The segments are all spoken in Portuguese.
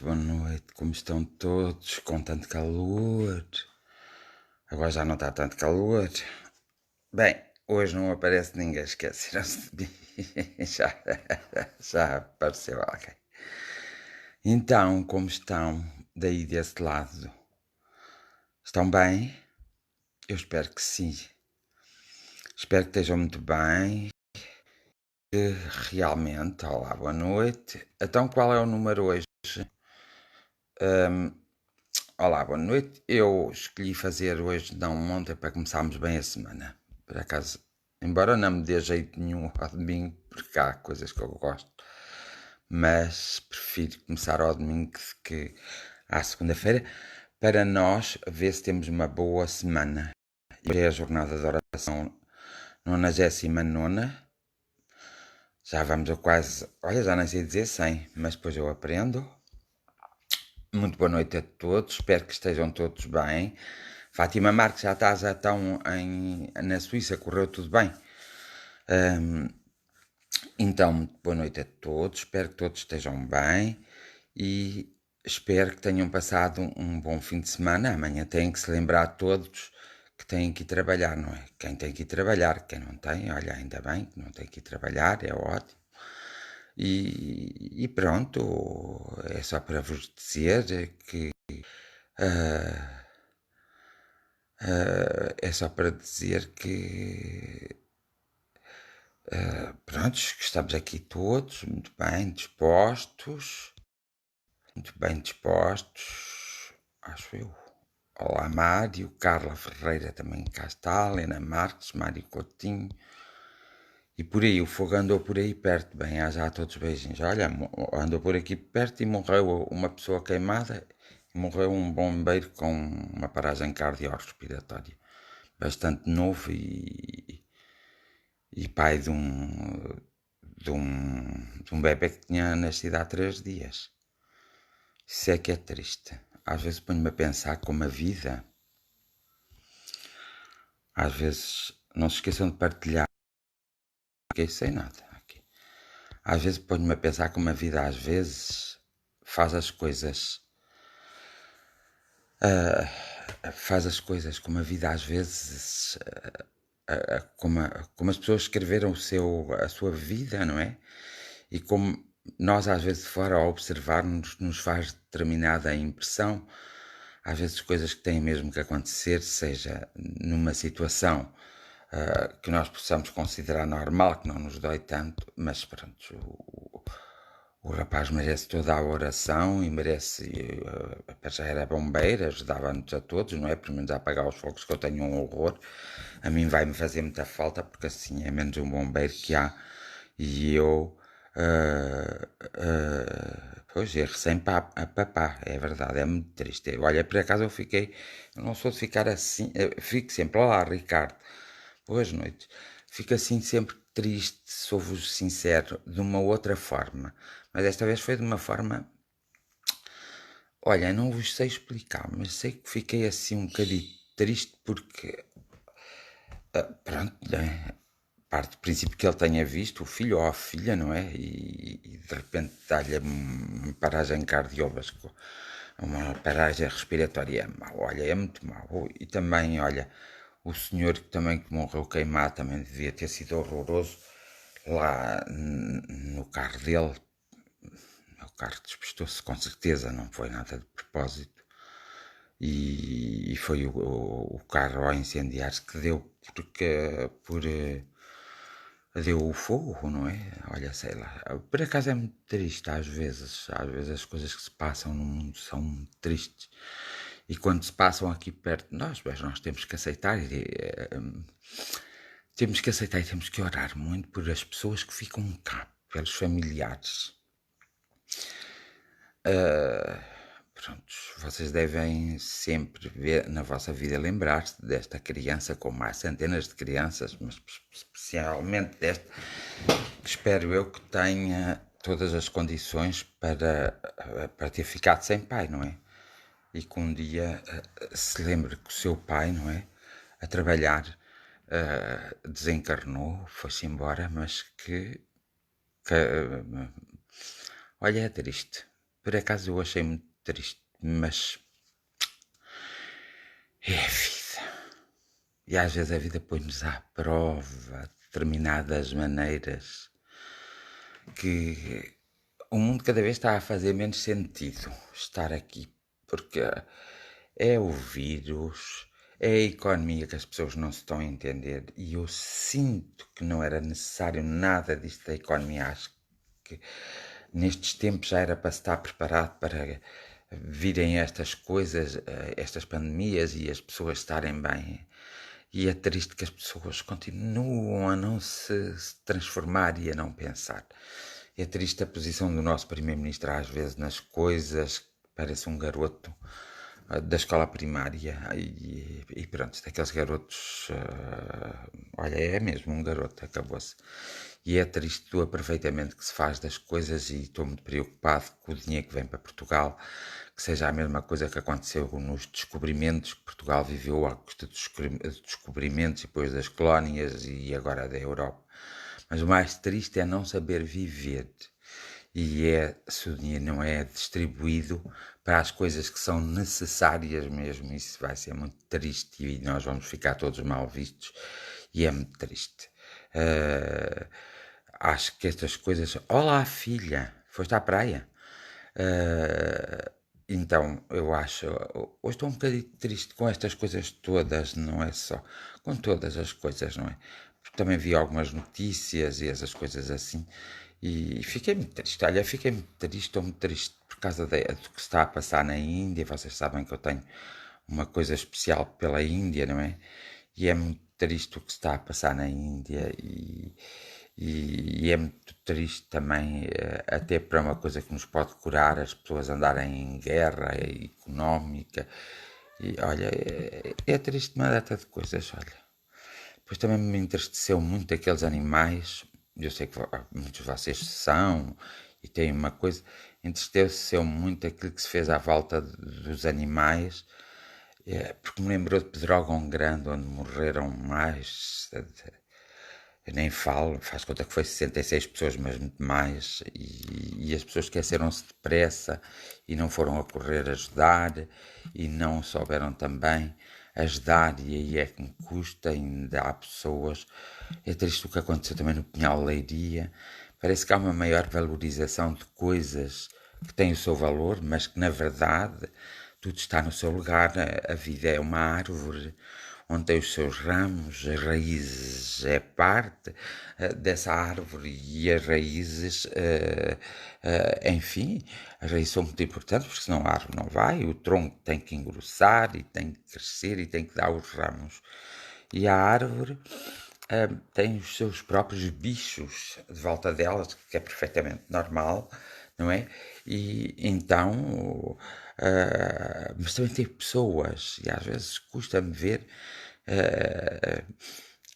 boa noite. Como estão todos? Com tanto calor. Agora já não está tanto calor. Bem, hoje não aparece ninguém, esqueceram-se de mim. Já apareceu alguém. Então, como estão daí desse lado? Estão bem? Eu espero que sim. Espero que estejam muito bem. Realmente, olá, boa noite. Então, qual é o número hoje? Olá, boa noite. Eu escolhi fazer hoje, não ontem, para começarmos bem a semana. Por acaso, embora não me dê jeito nenhum ao domingo, porque há coisas que eu gosto, mas prefiro começar ao domingo que à segunda-feira, para nós ver se temos uma boa semana. E é a jornada de oração 99ª. Já vamos a quase, olha, já nem sei dizer 100, mas depois eu aprendo. Muito boa noite a todos, espero que estejam todos bem. Fátima Marques, já estão na Suíça, correu tudo bem? Então, muito boa noite a todos, espero que todos estejam bem e espero que tenham passado um bom fim de semana. Amanhã têm que se lembrar todos que têm que ir trabalhar, não é? Quem tem que ir trabalhar, quem não tem, olha, ainda bem que não tem que ir trabalhar, é ótimo. E pronto, é só para vos dizer que é só para dizer que pronto, que estamos aqui todos muito bem dispostos, acho eu. Olá Mário, Carla Ferreira também cá está, Helena Marques, Mário Coutinho. E por aí, o fogo andou por aí perto, bem, já todos beijinhos. Olha, andou por aqui perto e morreu uma pessoa queimada e morreu um bombeiro com uma paragem cardiorrespiratória. Bastante novo e pai de um bebê que tinha nascido há 3 dias. Isso é que é triste. Às vezes ponho-me a pensar como a vida. Às vezes, não se esqueçam de partilhar. Não fiquei sem nada aqui. Às vezes ponho-me a pensar como a vida às vezes faz as coisas. Faz as coisas como a vida às vezes. Como as pessoas escreveram a sua vida, não é? E como nós às vezes de fora ao observar-nos nos faz determinada impressão, às vezes coisas que têm mesmo que acontecer, seja numa situação que nós possamos considerar normal, que não nos dói tanto, mas pronto, o rapaz merece toda a oração e merece, já era bombeiro, ajudava-nos a todos, não é? Pelo menos a apagar os fogos, que eu tenho um horror. A mim vai-me fazer muita falta, porque assim é menos um bombeiro que há. E eu, pois, é recém-papá, é verdade, é muito triste. Olha, por acaso eu não sou de ficar assim, fico sempre, olá Ricardo, boas noites. Fico assim sempre triste, sou-vos sincero, de uma outra forma. Mas desta vez foi de uma forma. Olha, não vos sei explicar, mas sei que fiquei assim um bocadinho triste porque. Pronto, né? Parte do princípio que ele tenha visto o filho ou a filha, não é? E de repente dá-lhe uma paragem cardiovascular, uma paragem respiratória. É mau, olha, é muito mau. E também, olha, o senhor que morreu queimado também devia ter sido horroroso lá no carro dele. O carro despistou-se com certeza, não foi nada de propósito. E foi o carro ao incendiar-se que deu deu o fogo, não é? Olha, sei lá. Por acaso é muito triste às vezes as coisas que se passam no mundo são muito tristes. E quando se passam aqui perto de nós, mas nós temos que aceitar temos que aceitar e temos que orar muito por as pessoas que ficam cá, pelos familiares. Prontos, vocês devem sempre ver na vossa vida lembrar-se desta criança, como há centenas de crianças, mas especialmente desta, espero eu que tenha todas as condições para ter ficado sem pai, não é? E que um dia se lembre que o seu pai, não é? A trabalhar, desencarnou, foi-se embora, mas que olha, é triste. por acaso eu achei muito triste, mas é a vida. E às vezes a vida põe-nos à prova de determinadas maneiras que o mundo cada vez está a fazer menos sentido estar aqui, porque é o vírus, é a economia que as pessoas não se estão a entender e eu sinto que não era necessário nada disto da economia. Acho que nestes tempos já era para estar preparado para virem estas coisas, estas pandemias e as pessoas estarem bem. E é triste que as pessoas continuam a não se transformar e a não pensar. É triste a posição do nosso Primeiro-Ministro às vezes nas coisas, parece um garoto da escola primária e pronto, daqueles garotos, olha, é mesmo um garoto, acabou-se. E é triste, doa perfeitamente que se faz das coisas e estou muito preocupado com o dinheiro que vem para Portugal, que seja a mesma coisa que aconteceu nos descobrimentos, que Portugal viveu à custa dos descobrimentos e depois das colónias e agora da Europa. Mas o mais triste é não saber viver e se o dinheiro não é distribuído para as coisas que são necessárias mesmo, isso vai ser muito triste e nós vamos ficar todos mal vistos e é muito triste. Acho que estas coisas... Olá, filha, foste à praia? Então, eu acho... Hoje estou um bocadinho triste com estas coisas todas, não é só... Com todas as coisas, não é? Porque também vi algumas notícias e essas coisas assim e fiquei muito triste. Olha, fiquei muito triste, estou muito triste por causa do que se está a passar na Índia. Vocês sabem que eu tenho uma coisa especial pela Índia, não é? E é muito triste o que se está a passar na Índia e é muito triste também, até para uma coisa que nos pode curar, as pessoas andarem em guerra económica. E olha, é triste uma data de coisas, olha. Depois também me entristeceu muito aqueles animais, eu sei que muitos de vocês são, e têm uma coisa, entristeceu muito aquilo que se fez à volta dos animais, porque me lembrou de Pedrógão Grande, onde morreram mais, eu nem falo, faz conta que foi 66 pessoas, mas muito mais, e as pessoas esqueceram-se depressa e não foram a correr ajudar e não souberam também ajudar, e aí é que me custa, ainda há pessoas. É triste o que aconteceu também no Pinhal Leiria, parece que há uma maior valorização de coisas que têm o seu valor, mas que na verdade tudo está no seu lugar. A vida é uma árvore onde tem os seus ramos, as raízes é parte dessa árvore e as raízes, enfim, as raízes são muito importantes porque senão a árvore não vai, o tronco tem que engrossar e tem que crescer e tem que dar os ramos. E a árvore tem os seus próprios bichos de volta delas, que é perfeitamente normal, não é? E então, mas também tem pessoas, e às vezes custa-me ver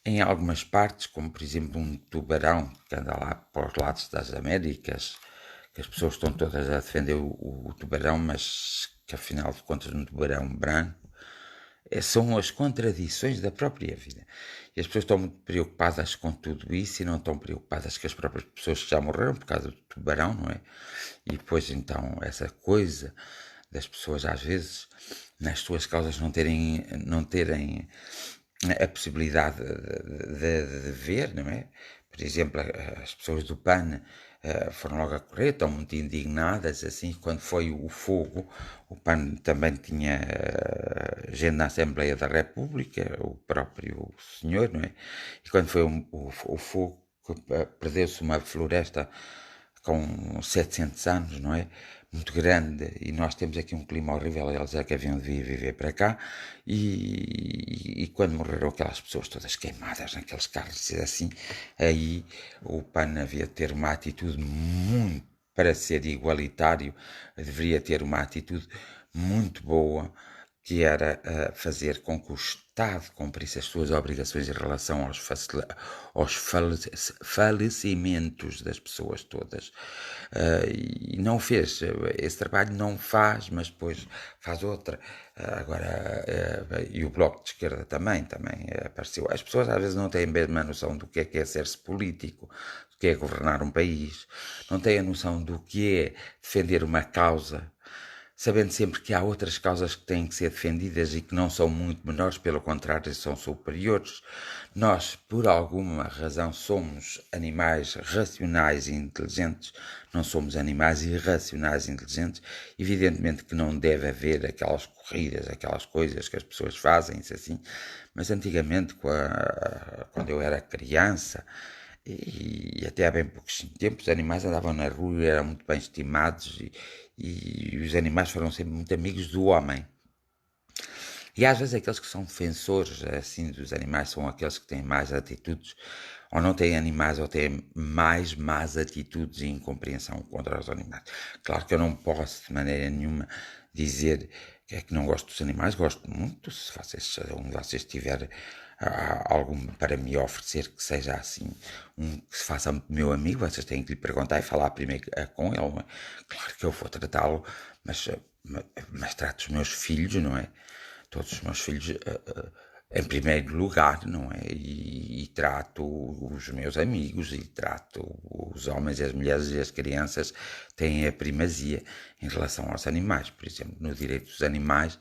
em algumas partes, como por exemplo um tubarão que anda lá para os lados das Américas, que as pessoas estão todas a defender o tubarão, mas que afinal de contas um tubarão branco, são as contradições da própria vida. E as pessoas estão muito preocupadas com tudo isso e não estão preocupadas com as próprias pessoas que já morreram por causa do tubarão, não é? E depois então essa coisa das pessoas às vezes nas suas causas não terem a possibilidade de ver, não é? Por exemplo, as pessoas do PAN foram logo a correr, estão muito indignadas, assim, quando foi o fogo, o PAN também tinha gente na Assembleia da República, o próprio senhor, não é? E quando foi o fogo, perdeu-se uma floresta com 700 anos, não é? Muito grande, e nós temos aqui um clima horrível, eles é que haviam de vir viver para cá, e quando morreram aquelas pessoas todas queimadas naqueles carros, assim, aí o PAN havia de ter uma atitude muito, para ser igualitário, deveria ter uma atitude muito boa, que era fazer com que o Estado cumprisse as suas obrigações em relação aos falecimentos das pessoas todas. E não fez. Esse trabalho não faz, mas depois faz outra. E o Bloco de Esquerda também apareceu. As pessoas às vezes não têm a mesma noção do que é ser-se político, do que é governar um país, não têm a noção do que é defender uma causa, sabendo sempre que há outras causas que têm que ser defendidas e que não são muito menores, pelo contrário, são superiores. Nós, por alguma razão, somos animais racionais e inteligentes, não somos animais irracionais e inteligentes. Evidentemente que não deve haver aquelas corridas, aquelas coisas que as pessoas fazem, isso assim, mas antigamente, quando eu era criança, e até há bem poucos tempos, os animais andavam na rua e eram muito bem estimados, e os animais foram sempre muito amigos do homem. E às vezes aqueles que são defensores assim dos animais são aqueles que têm mais atitudes, ou não têm animais, ou têm mais más atitudes e incompreensão contra os animais. Claro que eu não posso de maneira nenhuma dizer que é que não gosto dos animais, gosto muito. Se um de vocês tiver algum para me oferecer que seja assim, que se faça meu amigo, vocês têm que lhe perguntar e falar primeiro com ele. Claro que eu vou tratá-lo, mas trato os meus filhos, não é? Todos os meus filhos em primeiro lugar, não é? E trato os meus amigos, e trato os homens, as mulheres e as crianças, têm a primazia em relação aos animais. Por exemplo, no direito dos animais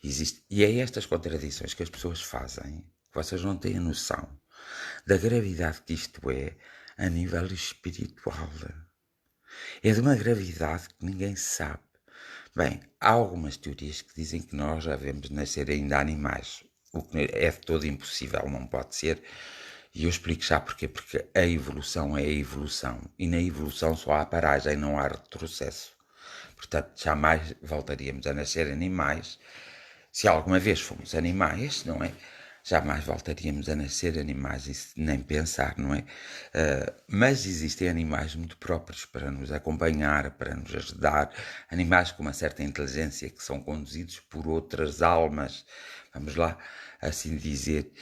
existe. E é estas contradições que as pessoas fazem, que vocês não têm a noção da gravidade que isto é a nível espiritual. É de uma gravidade que ninguém sabe. Bem, há algumas teorias que dizem que nós já devemos nascer ainda animais, o que é de todo impossível, não pode ser, e eu explico já porquê, porque a evolução é a evolução, e na evolução só há paragem, não há retrocesso. Portanto, jamais voltaríamos a nascer animais, se alguma vez fomos animais, não é? Jamais voltaríamos a nascer animais, isso nem pensar, não é? Mas existem animais muito próprios para nos acompanhar, para nos ajudar, animais com uma certa inteligência que são conduzidos por outras almas. Vamos lá, assim dizer.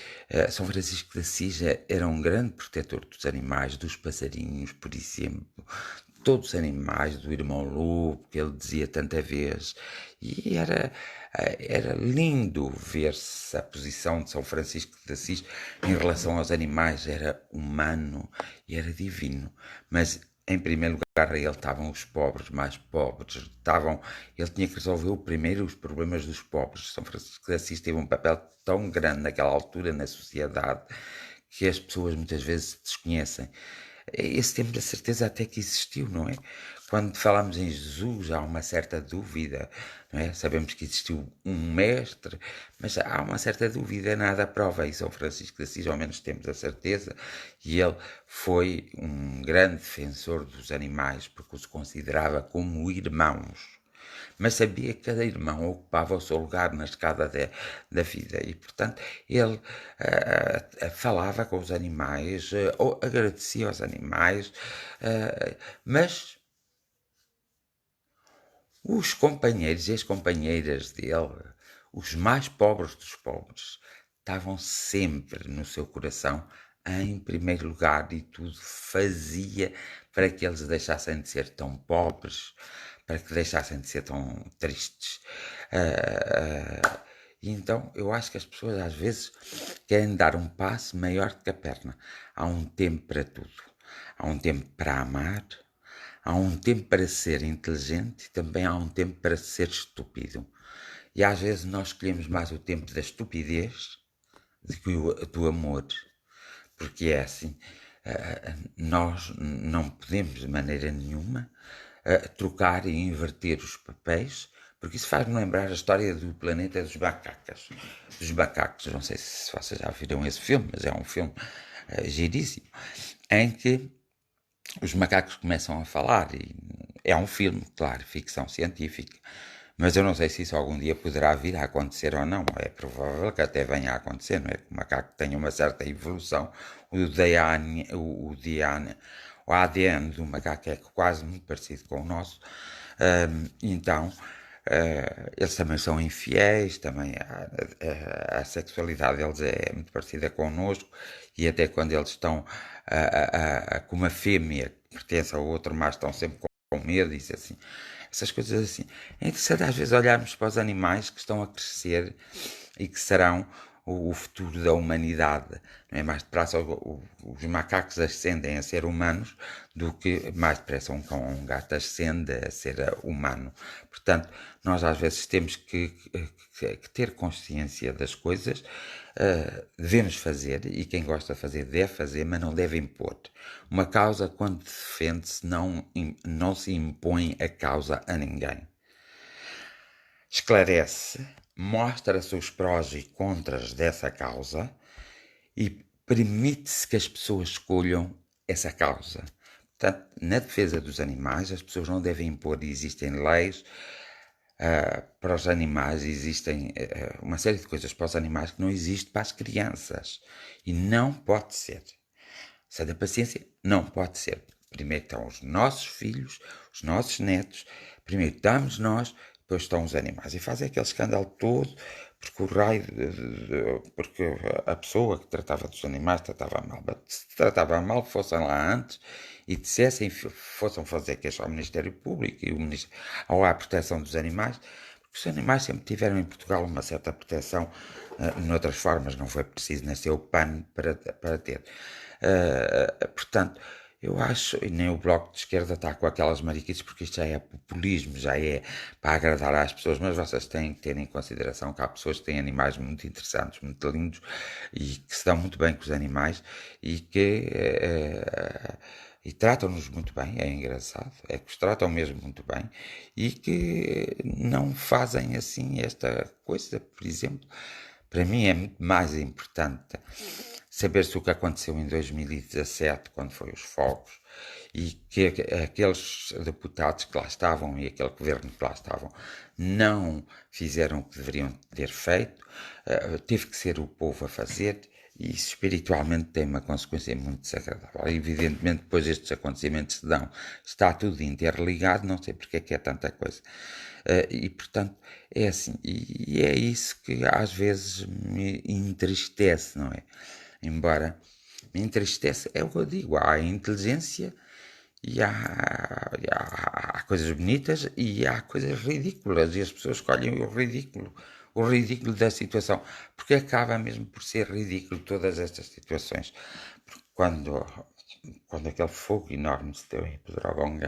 São Francisco de Assis era um grande protetor dos animais, dos passarinhos, por exemplo, todos os animais, do irmão lobo, que ele dizia tanta vez, e era lindo ver-se a posição de São Francisco de Assis em relação aos animais, era humano e era divino, mas em primeiro lugar ele estavam os pobres, mais pobres, ele tinha que resolver primeiro os problemas dos pobres. São Francisco de Assis teve um papel tão grande naquela altura na sociedade que as pessoas muitas vezes desconhecem. Esse tempo da certeza até que existiu, não é? Quando falamos em Jesus há uma certa dúvida, não é? Sabemos que existiu um mestre, mas há uma certa dúvida, nada prova, e São Francisco de Assis ao menos temos a certeza, e ele foi um grande defensor dos animais, porque os considerava como irmãos, mas sabia que cada irmão ocupava o seu lugar na escada da vida, e portanto ele falava com os animais, ou agradecia aos animais, mas os companheiros e as companheiras dele, os mais pobres dos pobres, estavam sempre no seu coração em primeiro lugar, e tudo fazia para que eles deixassem de ser tão pobres, para que deixassem de ser tão tristes. E então eu acho que as pessoas às vezes querem dar um passo maior do que a perna. Há um tempo para tudo. Há um tempo para amar, há um tempo para ser inteligente e também há um tempo para ser estúpido. E às vezes nós escolhemos mais o tempo da estupidez do que do amor. Porque é assim, nós não podemos de maneira nenhuma trocar e inverter os papéis, porque isso faz-me lembrar a história do planeta dos macacos. Dos macacos, não sei se vocês já viram esse filme, mas é um filme giríssimo, em que os macacos começam a falar, e é um filme, claro, ficção científica, mas eu não sei se isso algum dia poderá vir a acontecer ou não. É provável que até venha a acontecer, não é? Que o macaco tenha uma certa evolução. O ADN do macaco é quase muito parecido com o nosso. Então, Eles também são infiéis, também a sexualidade deles é muito parecida connosco, e até quando eles estão com uma fêmea que pertence ao outro macho, estão sempre com medo, isso assim. Essas coisas assim. É interessante às vezes olharmos para os animais que estão a crescer e que serão o futuro da humanidade. Não é? Mais depressa os macacos ascendem a ser humanos do que mais depressa um cão ou um gato ascende a ser humano. Portanto, nós às vezes temos que ter consciência das coisas, devemos fazer, e quem gosta de fazer deve fazer, mas não deve impor. Uma causa, quando defende-se, não se impõe a causa a ninguém. Esclarece, mostra-se os prós e contras dessa causa e permite-se que as pessoas escolham essa causa. Portanto, na defesa dos animais, as pessoas não devem impor, existem leis para os animais, existem uma série de coisas para os animais que não existe para as crianças. E não pode ser. Se é da paciência, não pode ser. Primeiro estão os nossos filhos, os nossos netos, primeiro estamos nós, depois estão os animais. E fazem aquele escândalo todo, porque o raio, porque a pessoa que tratava dos animais tratava mal. Se tratava mal, fossem lá antes e dissessem, fossem fazer queixa ao Ministério Público e ou à proteção dos animais, porque os animais sempre tiveram em Portugal uma certa proteção, noutras formas, não foi preciso nascer o PAN para ter. Portanto, eu acho, e nem o Bloco de Esquerda está com aquelas mariquices, porque isto já é populismo, já é para agradar às pessoas, mas vocês têm que ter em consideração que há pessoas que têm animais muito interessantes, muito lindos, e que se dão muito bem com os animais, e que e tratam-nos muito bem, é engraçado, é que os tratam mesmo muito bem, e que não fazem assim esta coisa, por exemplo. Para mim é muito mais importante saber-se o que aconteceu em 2017, quando foi os fogos, e que aqueles deputados que lá estavam e aquele governo que lá estavam não fizeram o que deveriam ter feito, teve que ser o povo a fazer, e isso espiritualmente tem uma consequência muito desagradável. Evidentemente, depois estes acontecimentos se dão, está tudo interligado, não sei porque é que é tanta coisa. E portanto, é assim, e é isso que às vezes me entristece, não é? Embora me entristece, é o que eu digo, há a inteligência e há coisas bonitas e há coisas ridículas, e as pessoas escolhem o ridículo da situação, porque acaba mesmo por ser ridículo todas estas situações. Porque quando aquele fogo enorme se deu em Pedrógão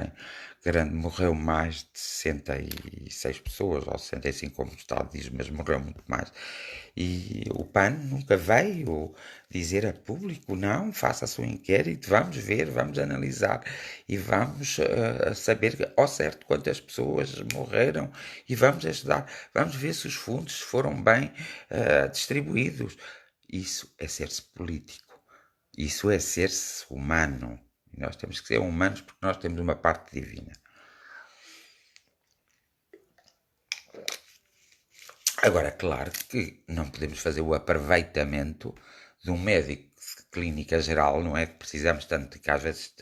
grande, morreu mais de 66 pessoas, ou 65, como o Estado diz, mas morreu muito mais. E o PAN nunca veio dizer a público, não, faça o seu inquérito, vamos ver, vamos analisar e vamos saber ao certo quantas pessoas morreram e vamos ajudar, vamos ver se os fundos foram bem distribuídos. Isso é ser-se político. Isso é ser-se humano. E nós temos que ser humanos porque nós temos uma parte divina. Agora, claro que não podemos fazer o aproveitamento de um médico de clínica geral, não é? Que precisamos tanto que às vezes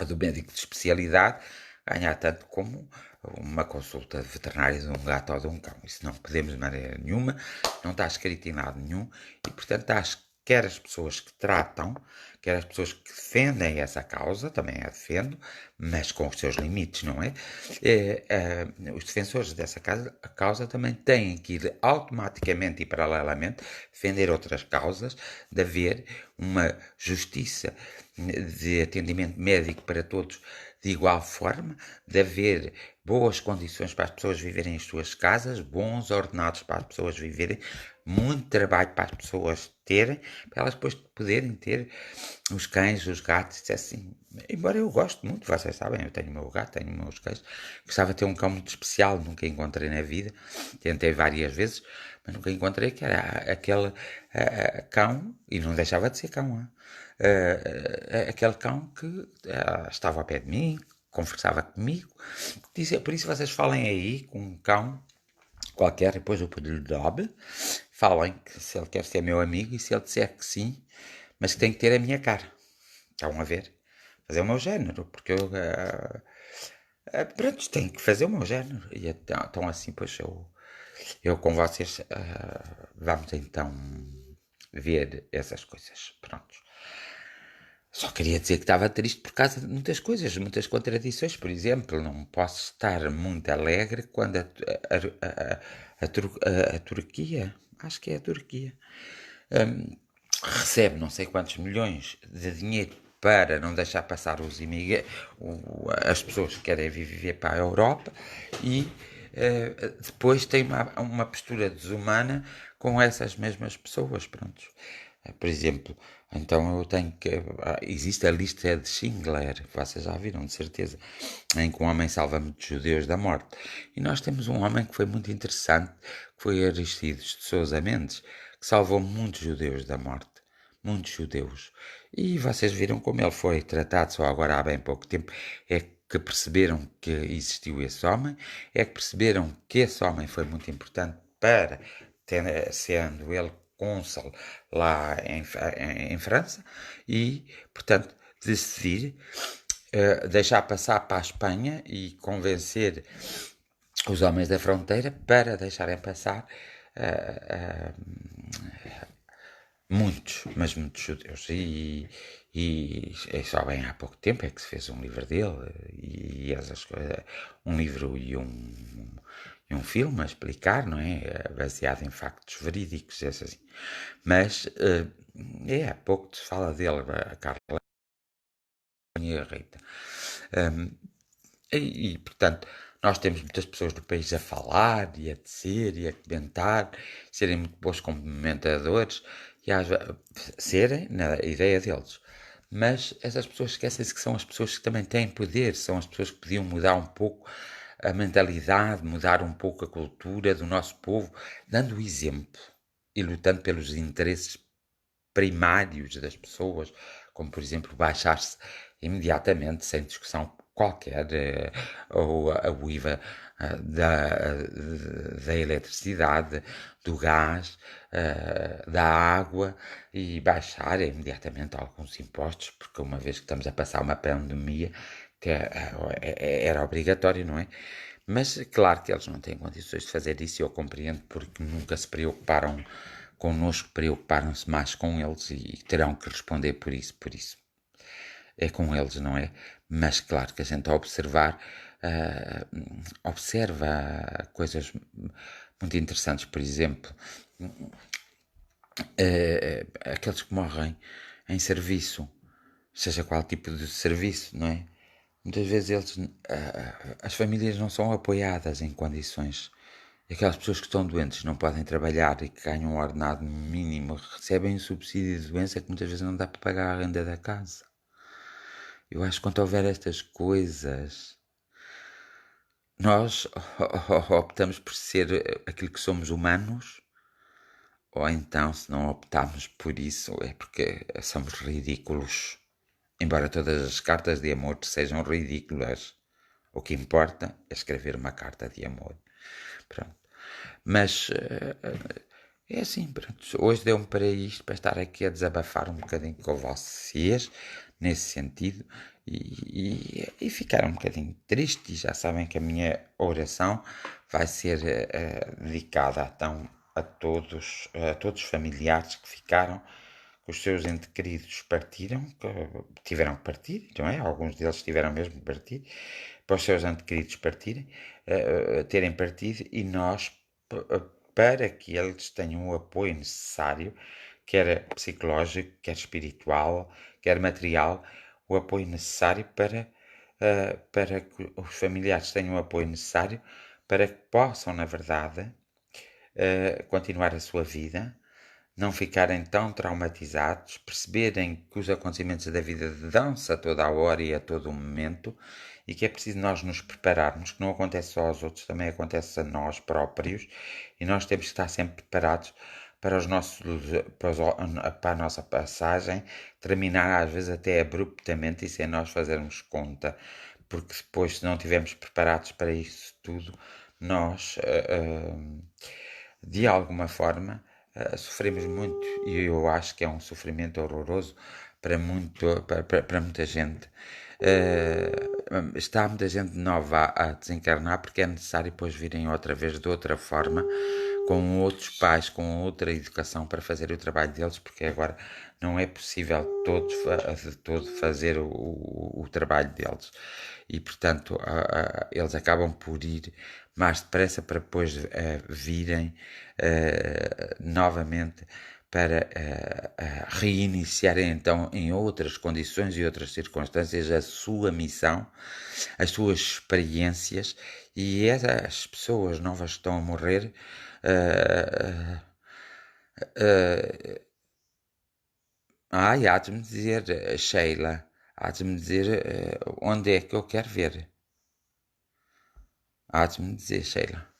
do médico de especialidade ganhar tanto como uma consulta veterinária de um gato ou de um cão. Isso não podemos de maneira nenhuma, não está escrito em lado nenhum e, portanto, acho que quer as pessoas que tratam, quer as pessoas que defendem essa causa, também a defendo, mas com os seus limites, não é? Os defensores dessa causa também têm que ir automaticamente e paralelamente defender outras causas, de haver uma justiça de atendimento médico para todos de igual forma, de haver boas condições para as pessoas viverem em suas casas, bons ordenados para as pessoas viverem, muito trabalho para as pessoas terem, para elas depois poderem ter os cães, os gatos, assim. Embora eu goste muito, vocês sabem, eu tenho o meu gato, tenho os meus cães, gostava de ter um cão muito especial, nunca encontrei na vida, tentei várias vezes, mas nunca encontrei, que era aquele cão, e não deixava de ser cão, aquele cão que estava ao pé de mim, conversava comigo, dizia, por isso vocês falem aí com um cão qualquer, depois eu pedi-lhe dobe, falem que se ele quer ser meu amigo e se ele disser que sim, mas que tem que ter a minha cara. Estão a ver? Fazer o meu género, porque eu Pronto, tenho que fazer o meu género. E então assim, pois eu com vocês vamos então ver essas coisas. Pronto. Só queria dizer que estava triste por causa de muitas coisas, muitas contradições. Por exemplo, não posso estar muito alegre quando a Turquia, acho que é a Turquia, recebe não sei quantos milhões de dinheiro para não deixar passar as pessoas que querem viver para a Europa e depois tem uma postura desumana com essas mesmas pessoas, pronto. Por exemplo, então eu tenho que. Existe a lista de Schindler, vocês já viram, de certeza, em que um homem salva muitos judeus da morte. E nós temos um homem que foi muito interessante, que foi Aristides de Sousa Mendes, que salvou muitos judeus da morte. Muitos judeus. E vocês viram como ele foi tratado só agora há bem pouco tempo. É que perceberam que existiu esse homem, é que perceberam que esse homem foi muito importante para, sendo ele cônsul lá em França, e, portanto, decidir deixar passar para a Espanha e convencer os homens da fronteira para deixarem passar muitos, mas muitos judeus. E só bem há pouco tempo é que se fez um livro dele, e essas coisas, um livro e um filme a explicar, não é? Baseado em factos verídicos, assim. Mas há pouco se fala dele, a Carla e a Rita. Portanto, nós temos muitas pessoas do país a falar e a dizer e a comentar, serem muito bons comentadores e serem, na ideia deles. Mas essas pessoas esquecem-se que são as pessoas que também têm poder, são as pessoas que podiam mudar um pouco a mentalidade, mudar um pouco a cultura do nosso povo, dando o exemplo e lutando pelos interesses primários das pessoas, como por exemplo baixar-se imediatamente, sem discussão qualquer, ou o IVA da eletricidade, do gás, da água, e baixar imediatamente alguns impostos, porque uma vez que estamos a passar uma pandemia, que era obrigatório, não é? Mas claro que eles não têm condições de fazer isso, e eu compreendo, porque nunca se preocuparam connosco, preocuparam-se mais com eles e terão que responder por isso, por isso. É com eles, não é? Mas claro que a gente a observar, observa coisas muito interessantes, por exemplo, aqueles que morrem em serviço, seja qual tipo de serviço, não é? Muitas vezes as famílias não são apoiadas em condições. Aquelas pessoas que estão doentes, não podem trabalhar e que ganham um ordenado mínimo, recebem um subsídio de doença que muitas vezes não dá para pagar a renda da casa. Eu acho que quando houver estas coisas, nós optamos por ser aquilo que somos, humanos, ou então, se não optarmos por isso, é porque somos ridículos. Embora todas as cartas de amor sejam ridículas, o que importa é escrever uma carta de amor. Pronto. Mas é assim, pronto. Hoje deu-me para isto, para estar aqui a desabafar um bocadinho com vocês, nesse sentido, e ficar um bocadinho triste. E já sabem que a minha oração vai ser dedicada então a todos os familiares que ficaram, que os seus entes queridos partiram, que tiveram que partir, não é? Alguns deles tiveram mesmo que partir, para os seus entes queridos partirem, terem partido, e nós, para que eles tenham o apoio necessário, quer psicológico, quer espiritual, quer material, o apoio necessário para que os familiares tenham o apoio necessário para que possam, na verdade, continuar a sua vida, não ficarem tão traumatizados, perceberem que os acontecimentos da vida dão-se a toda a hora e a todo o momento, e que é preciso nós nos prepararmos, que não acontece só aos outros, também acontece a nós próprios, e nós temos que estar sempre preparados para para a nossa passagem terminar às vezes até abruptamente e sem nós fazermos conta, porque depois, se não estivermos preparados para isso tudo, nós de alguma forma sofremos muito, e eu acho que é um sofrimento horroroso para muita gente. Está muita gente nova a desencarnar porque é necessário depois virem outra vez de outra forma, com outros pais, com outra educação para fazer o trabalho deles, porque agora não é possível todos de todo fazer o trabalho deles. E, portanto, eles acabam por ir mais depressa para depois virem novamente para reiniciarem então em outras condições e outras circunstâncias a sua missão, as suas experiências, e essas pessoas novas que estão a morrer há de me dizer, Sheila, há de me dizer onde é que eu quero ver. Há de me dizer, Sheila.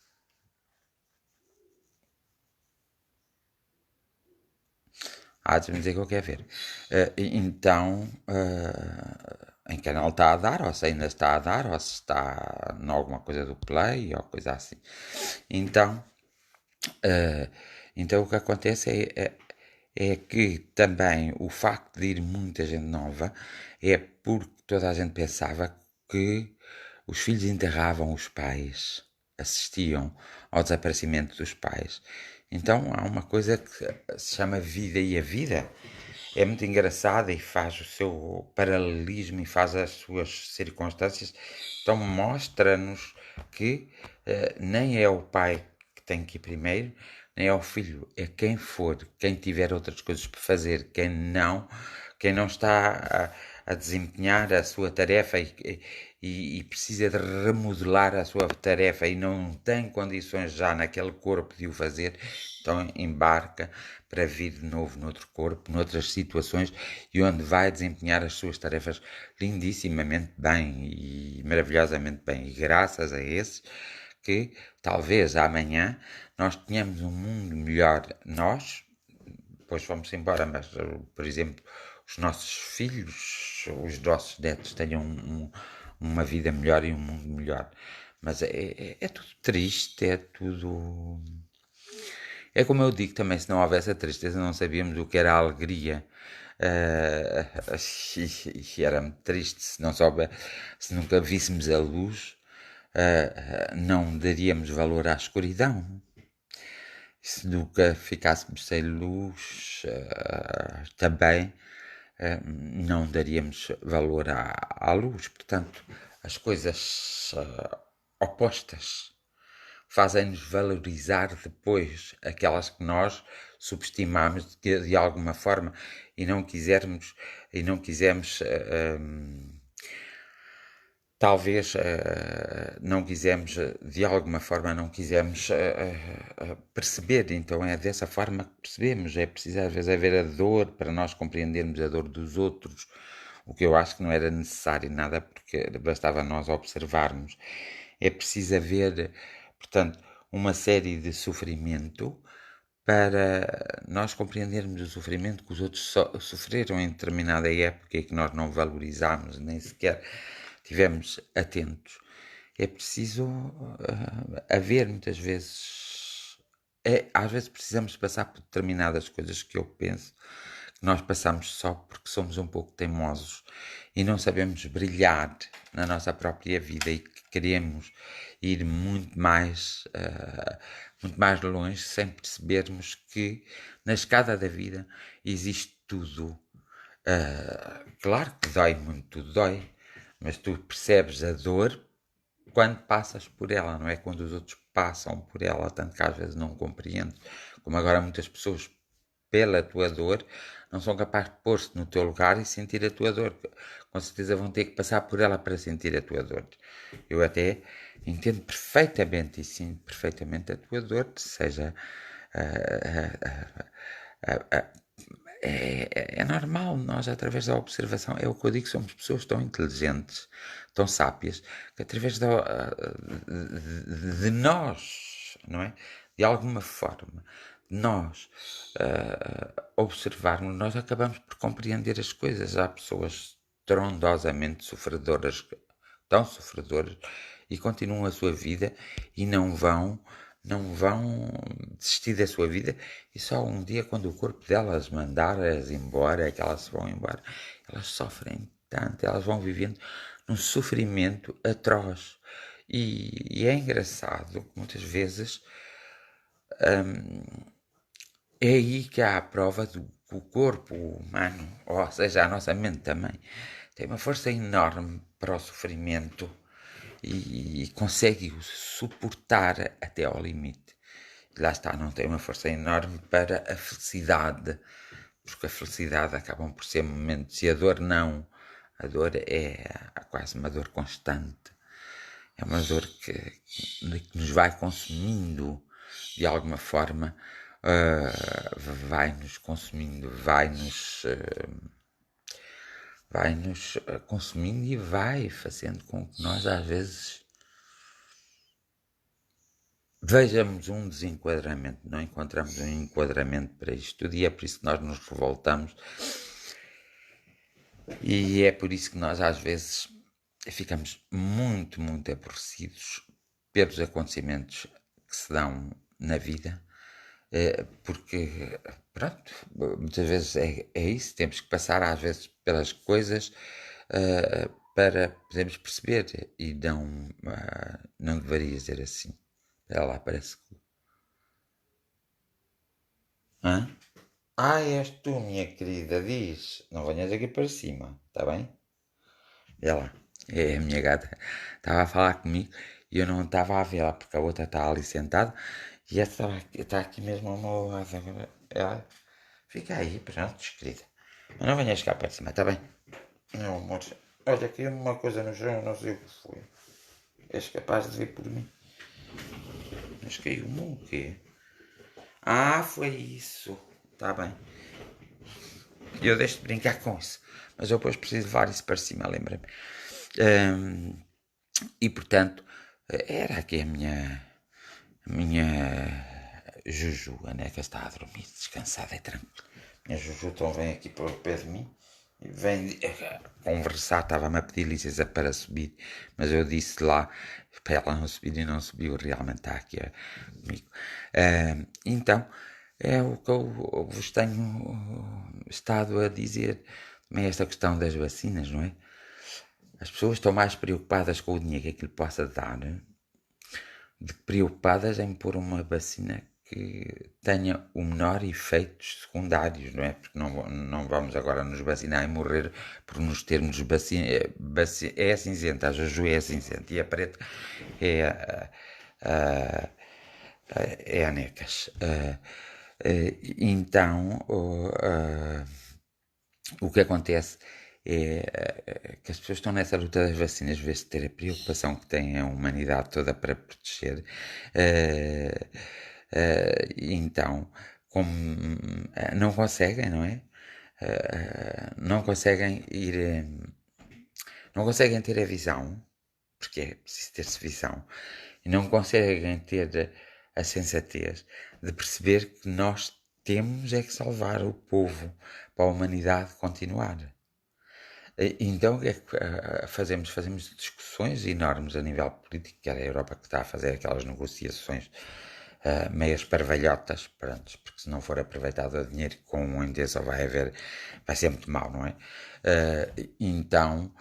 Há de me dizer que eu quero ver. Então, em que canal está a dar, ou se ainda está a dar, ou se está em alguma coisa do Play, ou coisa assim. Então, então o que acontece é que também o facto de ir muita gente nova é porque toda a gente pensava que os filhos enterravam os pais, assistiam ao desaparecimento dos pais. Então há uma coisa que se chama vida, e a vida é muito engraçada e faz o seu paralelismo e faz as suas circunstâncias. Então mostra-nos que nem é o pai que tem que ir primeiro, nem é o filho, é quem for, quem tiver outras coisas para fazer, quem não está a desempenhar a sua tarefa e precisa de remodelar a sua tarefa e não tem condições já naquele corpo de o fazer, então embarca para vir de novo noutro corpo, noutras situações, e onde vai desempenhar as suas tarefas lindissimamente bem e maravilhosamente bem. E graças a esses que talvez amanhã nós tenhamos um mundo melhor, nós, depois vamos embora, mas, por exemplo, os nossos filhos, os nossos netos tenham uma vida melhor e um mundo melhor. Mas é tudo triste, é tudo. É como eu digo também, se não houvesse a tristeza, não sabíamos o que era a alegria. E era muito triste se nunca víssemos a luz, não daríamos valor à escuridão. Se nunca ficássemos sem luz, também não daríamos valor à luz. Portanto, as coisas opostas fazem-nos valorizar depois aquelas que nós subestimamos de alguma forma e não quisermos talvez não quisemos, de alguma forma, não quisemos perceber. Então é dessa forma que percebemos. É preciso às vezes haver a dor para nós compreendermos a dor dos outros. O que eu acho que não era necessário nada, porque bastava nós observarmos. É preciso haver, portanto, uma série de sofrimento para nós compreendermos o sofrimento que os outros sofreram em determinada época e que nós não valorizámos, nem sequer tivemos atentos. É preciso haver muitas vezes. Às vezes precisamos passar por determinadas coisas que eu penso que nós passamos só porque somos um pouco teimosos e não sabemos brilhar na nossa própria vida e que queremos ir muito mais longe sem percebermos que na escada da vida existe tudo. Claro que dói muito, tudo dói, mas tu percebes a dor quando passas por ela, não é quando os outros passam por ela, tanto que às vezes não compreendes. Como agora muitas pessoas, pela tua dor, não são capazes de pôr-se no teu lugar e sentir a tua dor. Com certeza vão ter que passar por ela para sentir a tua dor. Eu até entendo perfeitamente e sinto perfeitamente a tua dor, seja é normal, nós através da observação, é o que eu digo, somos pessoas tão inteligentes, tão sábias, que através de nós, não é? De alguma forma, nós observarmos, nós acabamos por compreender as coisas. Há pessoas trondosamente sofredoras, tão sofredoras, e continuam a sua vida e não vão não vão desistir da sua vida e só um dia, quando o corpo delas mandar-as embora, é que elas vão embora, elas sofrem tanto, elas vão vivendo num sofrimento atroz. E é engraçado que muitas vezes é aí que há a prova do que o corpo humano, ou seja, a nossa mente também, tem uma força enorme para o sofrimento e consegue-o suportar até ao limite. E lá está, não tem uma força enorme para a felicidade, porque a felicidade acabam por ser momentos e a dor não. A dor é quase uma dor constante. É uma dor que nos vai consumindo de alguma forma, vai-nos consumindo, vai-nos consumindo e vai fazendo com que nós às vezes vejamos um desenquadramento, não encontramos um enquadramento para isto tudo e é por isso que nós nos revoltamos e é por isso que nós às vezes ficamos muito, muito aborrecidos pelos acontecimentos que se dão na vida, porque, pronto, muitas vezes é isso, temos que passar às vezes pelas coisas para podermos perceber e não deveria ser assim. Ela lá parece que... Hã? És tu, minha querida, diz. Não venhas aqui para cima, está bem? Olha lá, é a minha gata. Estava a falar comigo e eu não estava a vê-la porque a outra está ali sentada e esta está aqui mesmo ao meu lado. Agora ela fica aí, pronto, querida. Mas não venhas cá para cima, está bem? Meu amor, olha, aqui uma coisa no chão, não sei o que foi. És capaz de ver por mim? Mas caiu-me o quê? Foi isso. Está bem. Eu deixo de brincar com isso. Mas eu depois preciso levar isso para cima, lembra-me. E portanto, era aqui a minha Juju, a neca está a dormir, descansada e tranquila. Minha Juju então vem aqui para o pé de mim e vem conversar, estava-me a pedir licença para subir, mas eu disse lá para ela não subir e não subiu, realmente está aqui comigo. Então, é o que eu vos tenho estado a dizer, também esta questão das vacinas, não é? As pessoas estão mais preocupadas com o dinheiro que aquilo possa dar do que preocupadas em pôr uma vacina que tenha o menor efeitos secundários, não é? Porque não vamos agora nos vacinar e morrer por nos termos é a cinzenta, a Juju é a cinzenta e a preta é a Necas. Então, o que acontece é que as pessoas estão nessa luta das vacinas, vez de ter a preocupação que tem a humanidade toda para proteger. Então, como não conseguem, não é? Não conseguem ir. Não conseguem ter a visão, porque é preciso ter-se visão, e não conseguem ter a sensatez de perceber que nós temos é que salvar o povo para a humanidade continuar. Então o que é que fazemos? Fazemos discussões enormes a nível político, que era a Europa que está a fazer aquelas negociações meias parvalhotas, pronto, porque se não for aproveitado o dinheiro com um intenção vai ser muito mal, não é? Então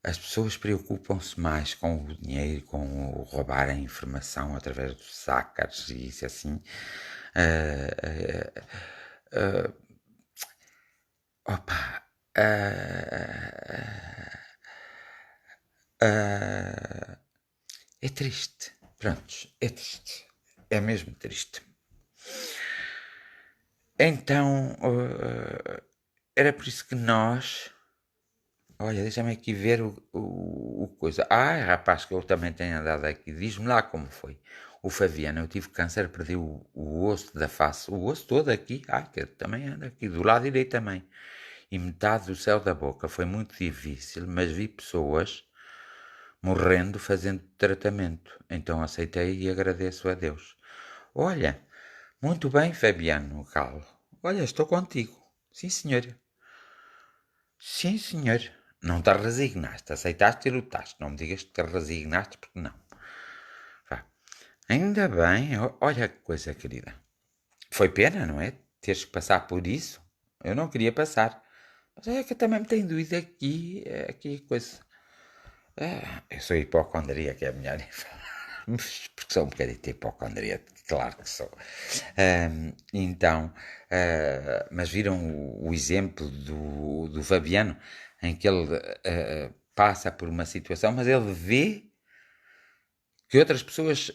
as pessoas preocupam-se mais com o dinheiro, com o roubar a informação através dos hackers e isso assim. Opa, é triste. Prontos, é triste. É mesmo triste. Então, era por isso que nós... Olha, deixa-me aqui ver o coisa. Rapaz, que eu também tenho andado aqui. Diz-me lá como foi. O Fabiano, eu tive câncer, perdi o osso da face. O osso todo aqui. Que também anda aqui. Do lado direito também. E metade do céu da boca. Foi muito difícil, mas vi pessoas morrendo fazendo tratamento. Então aceitei e agradeço a Deus. Olha, muito bem, Fabiano Galo. Olha, estou contigo. Sim, senhor. Sim, senhor. Não te resignaste, aceitaste e lutaste. Não me digas que te resignaste, porque não. Vá. Ainda bem, olha que coisa querida. Foi pena, não é? Teres que passar por isso. Eu não queria passar. Mas é que eu também me tenho dúvida aqui coisa. Eu sou hipocondríaco, é melhor porque sou um bocadinho de hipocondríaco, claro que sou. Então, mas viram o exemplo do Fabiano, em que ele passa por uma situação, mas ele vê que outras pessoas,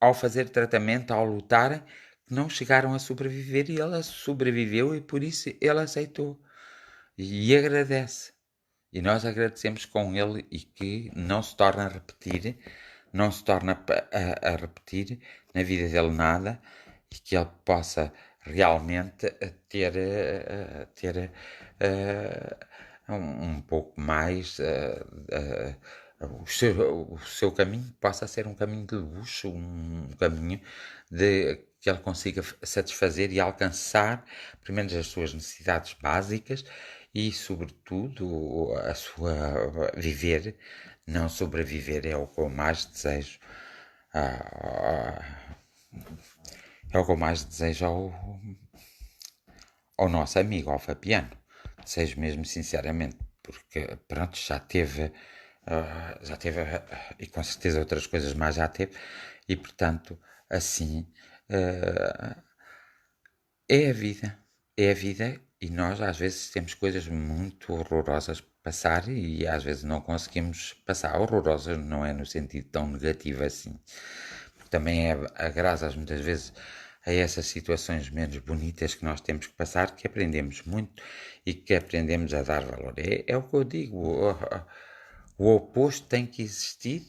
ao fazer tratamento, ao lutarem, não chegaram a sobreviver e ele sobreviveu e por isso ele aceitou e agradece. E nós agradecemos com ele e que não se torna a repetir, não se torna a repetir na vida dele nada e que ele possa realmente ter um pouco mais o seu caminho possa ser um caminho de luxo, um caminho de que ele consiga satisfazer e alcançar, primeiro, as suas necessidades básicas e, sobretudo, a sua viver, não sobreviver, é o que eu mais desejo. É o que eu mais desejo ao nosso amigo, ao Fabiano. Desejo mesmo sinceramente, porque pronto, já teve, e com certeza outras coisas mais já teve, e portanto, assim, é a vida, e nós às vezes temos coisas muito horrorosas para passar e às vezes não conseguimos passar. Horrorosas não é no sentido tão negativo assim, porque também é graças muitas vezes a essas situações menos bonitas que nós temos que passar que aprendemos muito e que aprendemos a dar valor. É o que eu digo, o oposto tem que existir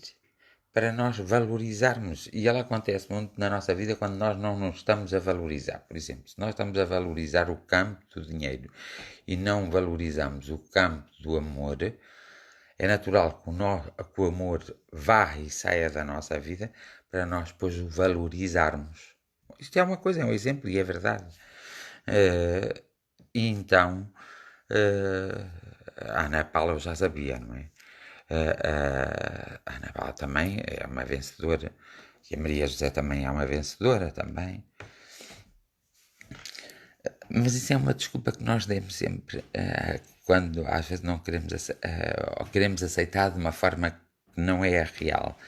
para nós valorizarmos. E ela acontece muito na nossa vida quando nós não nos estamos a valorizar. Por exemplo, se nós estamos a valorizar o campo do dinheiro e não valorizamos o campo do amor, é natural que o amor vá e saia da nossa vida para nós depois o valorizarmos. Isto é uma coisa, é um exemplo e é verdade. E então, a Ana Paula eu já sabia, não é? A Ana Paula também é uma vencedora e a Maria José também é uma vencedora também. Mas isso é uma desculpa que nós demos sempre quando às vezes não queremos, ou queremos aceitar de uma forma que não é a real.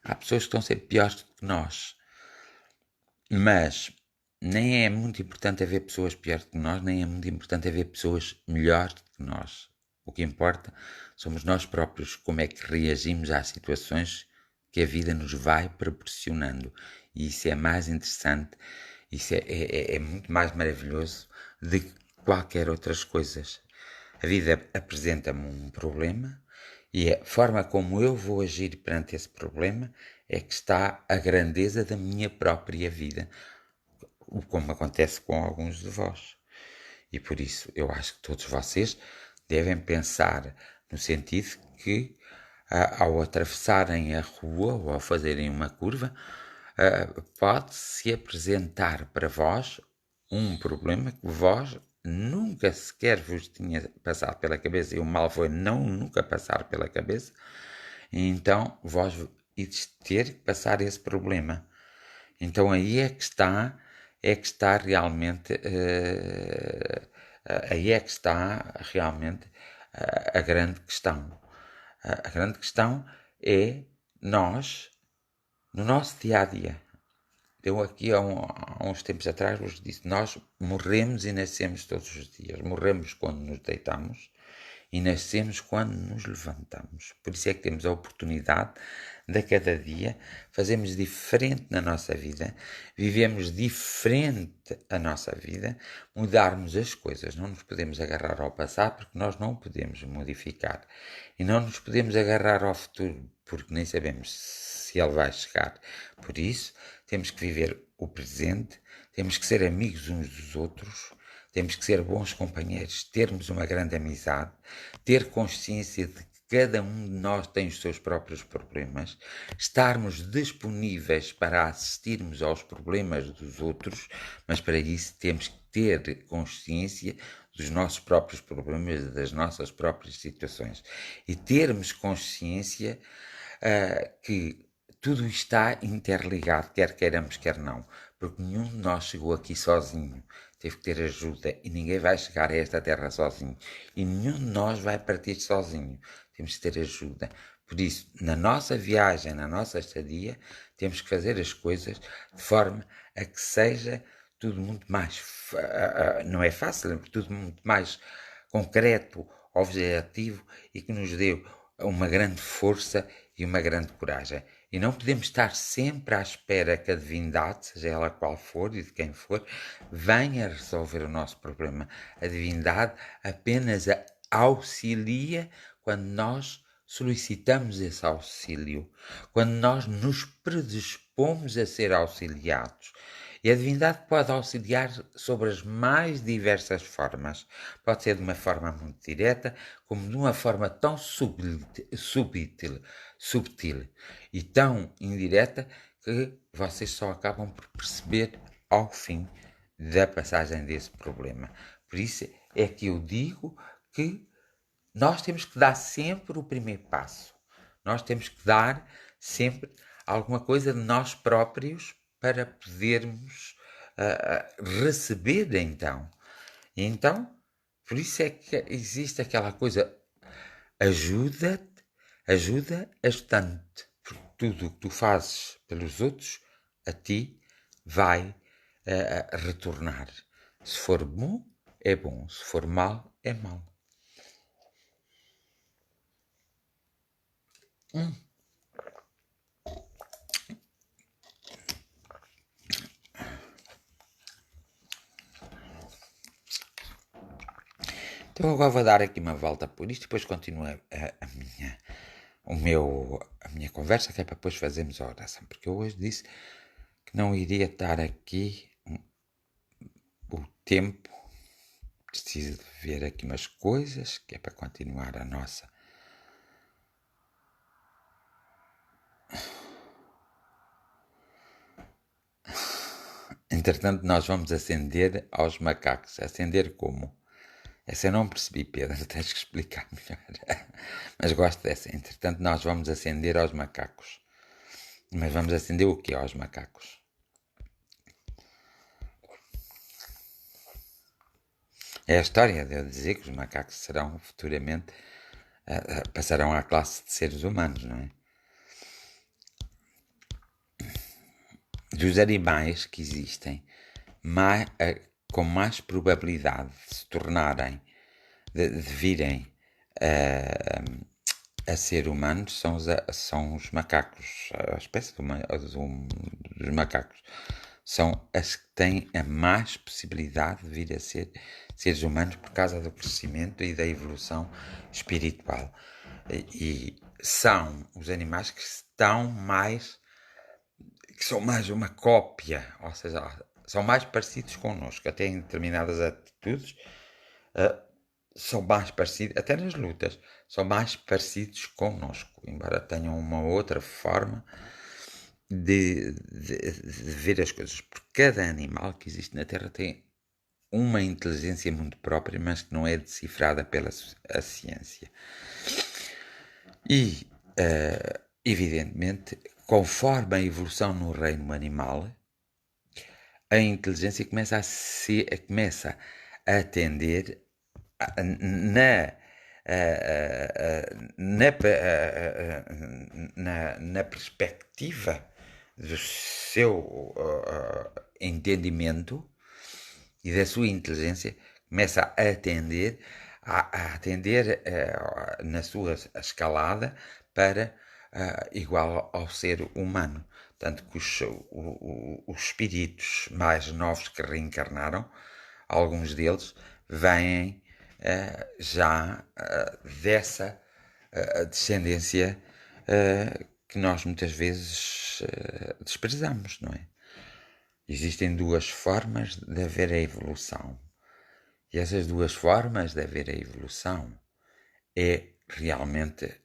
Há pessoas que estão sempre piores do que nós, mas nem é muito importante haver pessoas piores que nós, nem é muito importante haver pessoas melhores que nós. O que importa somos nós próprios, como é que reagimos às situações que a vida nos vai proporcionando. E isso é mais interessante, isso é muito mais maravilhoso de qualquer outras coisas. A vida apresenta-me um problema e a forma como eu vou agir perante esse problema é que está a grandeza da minha própria vida, como acontece com alguns de vós. E por isso eu acho que todos vocês devem pensar no sentido que, ao atravessarem a rua ou ao fazerem uma curva, pode-se apresentar para vós um problema que vós nunca sequer vos tinha passado pela cabeça, e o mal foi não nunca passar pela cabeça, e então vós ides ter que passar esse problema. Então aí é que está realmente, aí é que está realmente a grande questão. A grande questão é nós, no nosso dia a dia. Eu aqui há uns tempos atrás vos disse, nós morremos e nascemos todos os dias. Morremos quando nos deitamos e nascemos quando nos levantamos. Por isso é que temos a oportunidade de a cada dia fazermos diferente na nossa vida, vivemos diferente a nossa vida, mudarmos as coisas. Não nos podemos agarrar ao passado porque nós não podemos modificar. E não nos podemos agarrar ao futuro porque nem sabemos se ele vai chegar. Por isso, temos que viver o presente, temos que ser amigos uns dos outros, temos que ser bons companheiros, termos uma grande amizade, ter consciência de que cada um de nós tem os seus próprios problemas, estarmos disponíveis para assistirmos aos problemas dos outros, mas para isso temos que ter consciência dos nossos próprios problemas e das nossas próprias situações. E termos consciência que tudo está interligado, quer queiramos, quer não, porque nenhum de nós chegou aqui sozinho, teve que ter ajuda e ninguém vai chegar a esta terra sozinho e nenhum de nós vai partir sozinho, temos que ter ajuda. Por isso, na nossa viagem, na nossa estadia, temos que fazer as coisas de forma a que seja tudo muito mais, não é fácil, tudo muito mais concreto, objetivo e que nos dê uma grande força e uma grande coragem. E não podemos estar sempre à espera que a divindade, seja ela qual for e de quem for, venha resolver o nosso problema. A divindade apenas auxilia quando nós solicitamos esse auxílio, quando nós nos predispomos a ser auxiliados. E a divindade pode auxiliar sobre as mais diversas formas. Pode ser de uma forma muito direta, como de uma forma tão subtil e tão indireta que vocês só acabam por perceber ao fim da passagem desse problema. Por isso é que eu digo que nós temos que dar sempre o primeiro passo. Nós temos que dar sempre alguma coisa de nós próprios para podermos receber então. E então, por isso é que existe aquela coisa, ajuda ajudante. Porque tudo o que tu fazes pelos outros, a ti vai retornar. Se for bom, é bom. Se for mal, é mal. Então agora vou dar aqui uma volta por isto e depois continuo a minha conversa, que é para depois fazermos a oração. Porque eu hoje disse que não iria estar aqui o tempo. Preciso de ver aqui umas coisas, que é para continuar a nossa. Entretanto, nós vamos acender aos macacos. Acender como? Essa eu não percebi, Pedro, tens que explicar melhor. Mas gosto dessa. Entretanto, nós vamos acender aos macacos. Mas vamos acender o quê aos macacos? É a história de eu dizer que os macacos serão futuramente, passarão à classe de seres humanos, não é? Dos animais que existem, com mais probabilidade de se tornarem, de virem a ser humanos, são os macacos. A espécie dos macacos são as que têm a mais possibilidade de vir a ser seres humanos por causa do crescimento e da evolução espiritual. E são os animais que são mais uma cópia, ou seja, são mais parecidos connosco, até em determinadas atitudes, são mais parecidos, até nas lutas, são mais parecidos connosco, embora tenham uma outra forma de ver as coisas. Porque cada animal que existe na Terra tem uma inteligência muito própria, mas que não é decifrada pela ciência. E, evidentemente, conforme a evolução no reino animal, a inteligência começa a atender na perspectiva do seu entendimento e da sua inteligência, começa a atender na sua escalada para igual ao ser humano. Tanto que os espíritos mais novos que reencarnaram, alguns deles vêm já dessa descendência que nós muitas vezes desprezamos, não é? Existem duas formas de haver a evolução. E essas duas formas de haver a evolução é realmente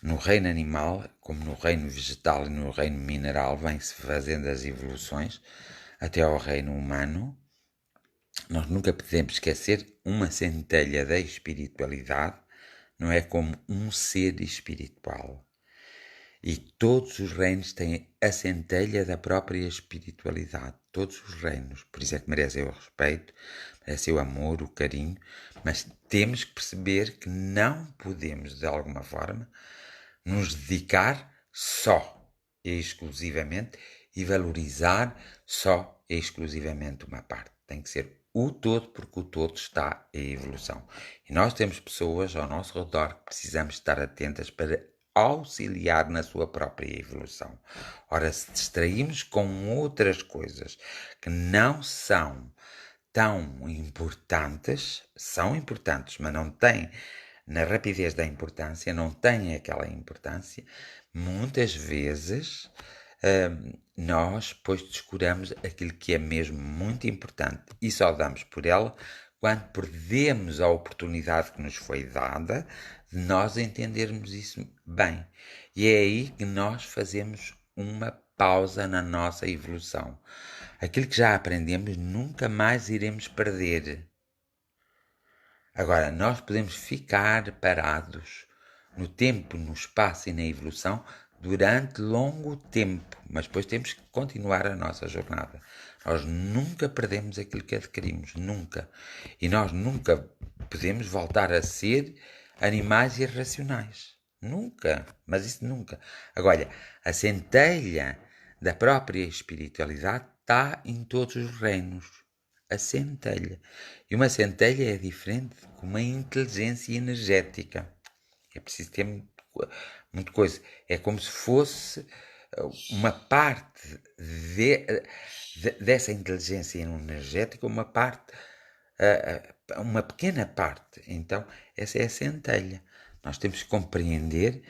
no reino animal, como no reino vegetal e no reino mineral, vem-se fazendo as evoluções até ao reino humano. Nós nunca podemos esquecer uma centelha da espiritualidade não é? Como um ser espiritual. E todos os reinos têm a centelha da própria espiritualidade. Todos os reinos. Por isso é que merecem o respeito, merecem o amor, o carinho. Mas temos que perceber que não podemos, de alguma forma, nos dedicar só e exclusivamente e valorizar só e exclusivamente uma parte. Tem que ser o todo, porque o todo está em evolução. E nós temos pessoas ao nosso redor que precisamos estar atentas para auxiliar na sua própria evolução. Ora, se distraímos com outras coisas que não são tão importantes, são importantes, mas não têm, na rapidez da importância, não têm aquela importância, muitas vezes nós depois descuramos aquilo que é mesmo muito importante e só damos por ela quando perdemos a oportunidade que nos foi dada de nós entendermos isso bem. E é aí que nós fazemos uma pausa na nossa evolução. Aquilo que já aprendemos nunca mais iremos perder. Agora, nós podemos ficar parados no tempo, no espaço e na evolução durante longo tempo, mas depois temos que continuar a nossa jornada. Nós nunca perdemos aquilo que adquirimos, nunca. E nós nunca podemos voltar a ser animais irracionais. Nunca, mas isso nunca. Agora, a centelha da própria espiritualidade está em todos os reinos. A centelha. E uma centelha é diferente de uma inteligência energética. É preciso ter muita coisa. É como se fosse uma parte dessa inteligência energética, uma parte, uma pequena parte. Então, essa é a centelha. Nós temos que compreender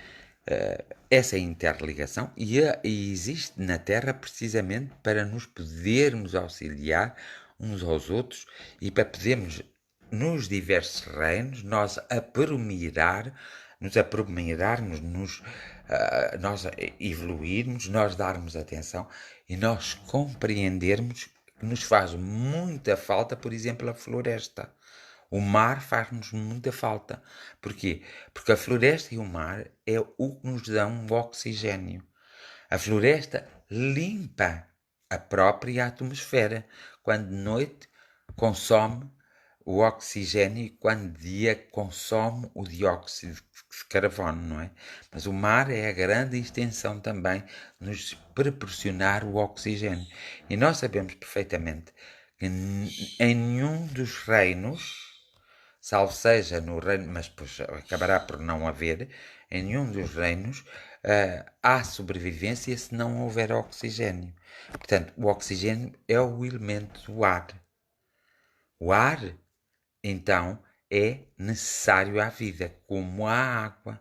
essa interligação e existe na Terra precisamente para nos podermos auxiliar uns aos outros e para podermos, nos diversos reinos, nós nós evoluirmos, nós darmos atenção e nós compreendermos que nos faz muita falta, por exemplo, a floresta. O mar faz-nos muita falta. Porquê? Porque a floresta e o mar é o que nos dão o oxigênio. A floresta limpa a própria atmosfera. Quando de noite consome o oxigênio e quando de dia consome o dióxido de carbono, não é? Mas o mar é a grande extensão também de nos proporcionar o oxigênio. E nós sabemos perfeitamente que em nenhum dos reinos, salvo seja no reino, mas depois acabará por não haver, em nenhum dos reinos há sobrevivência se não houver oxigênio. Portanto, o oxigênio é o elemento do ar. O ar, então, é necessário à vida, como a água,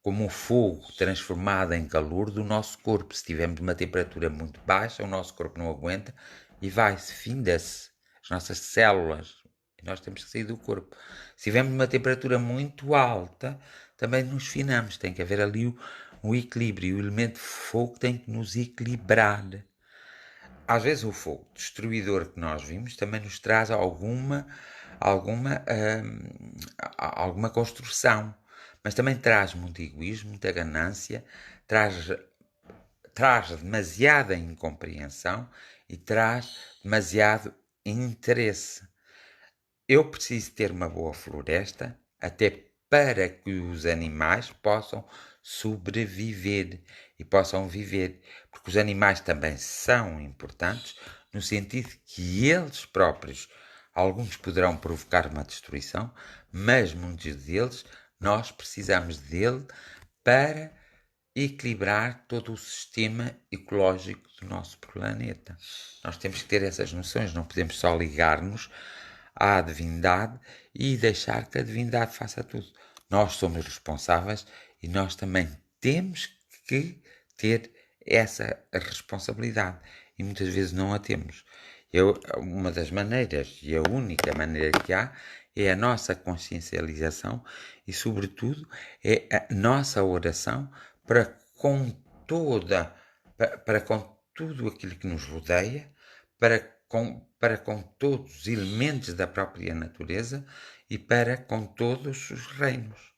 como o fogo transformado em calor do nosso corpo. Se tivermos uma temperatura muito baixa, o nosso corpo não aguenta e vai-se, finda-se as nossas células. E nós temos que sair do corpo. Se tivermos uma temperatura muito alta, também nos finamos. Tem que haver ali o equilíbrio. O elemento fogo tem que nos equilibrar. Às vezes o fogo destruidor que nós vimos também nos traz alguma construção, mas também traz muito egoísmo, muita ganância, traz demasiada incompreensão e traz demasiado interesse. Eu preciso ter uma boa floresta até para que os animais possam sobreviver e possam viver, porque os animais também são importantes no sentido que eles próprios, alguns poderão provocar uma destruição, mas muitos deles nós precisamos dele para equilibrar todo o sistema ecológico do nosso planeta. Nós temos que ter essas noções, não podemos só ligar-nos à divindade e deixar que a divindade faça tudo. Nós somos responsáveis e nós também temos que ter essa responsabilidade e muitas vezes não a temos. Uma das maneiras e a única maneira que há é a nossa consciencialização e, sobretudo, é a nossa oração para com tudo aquilo que nos rodeia, para com todos os elementos da própria natureza e para com todos os reinos.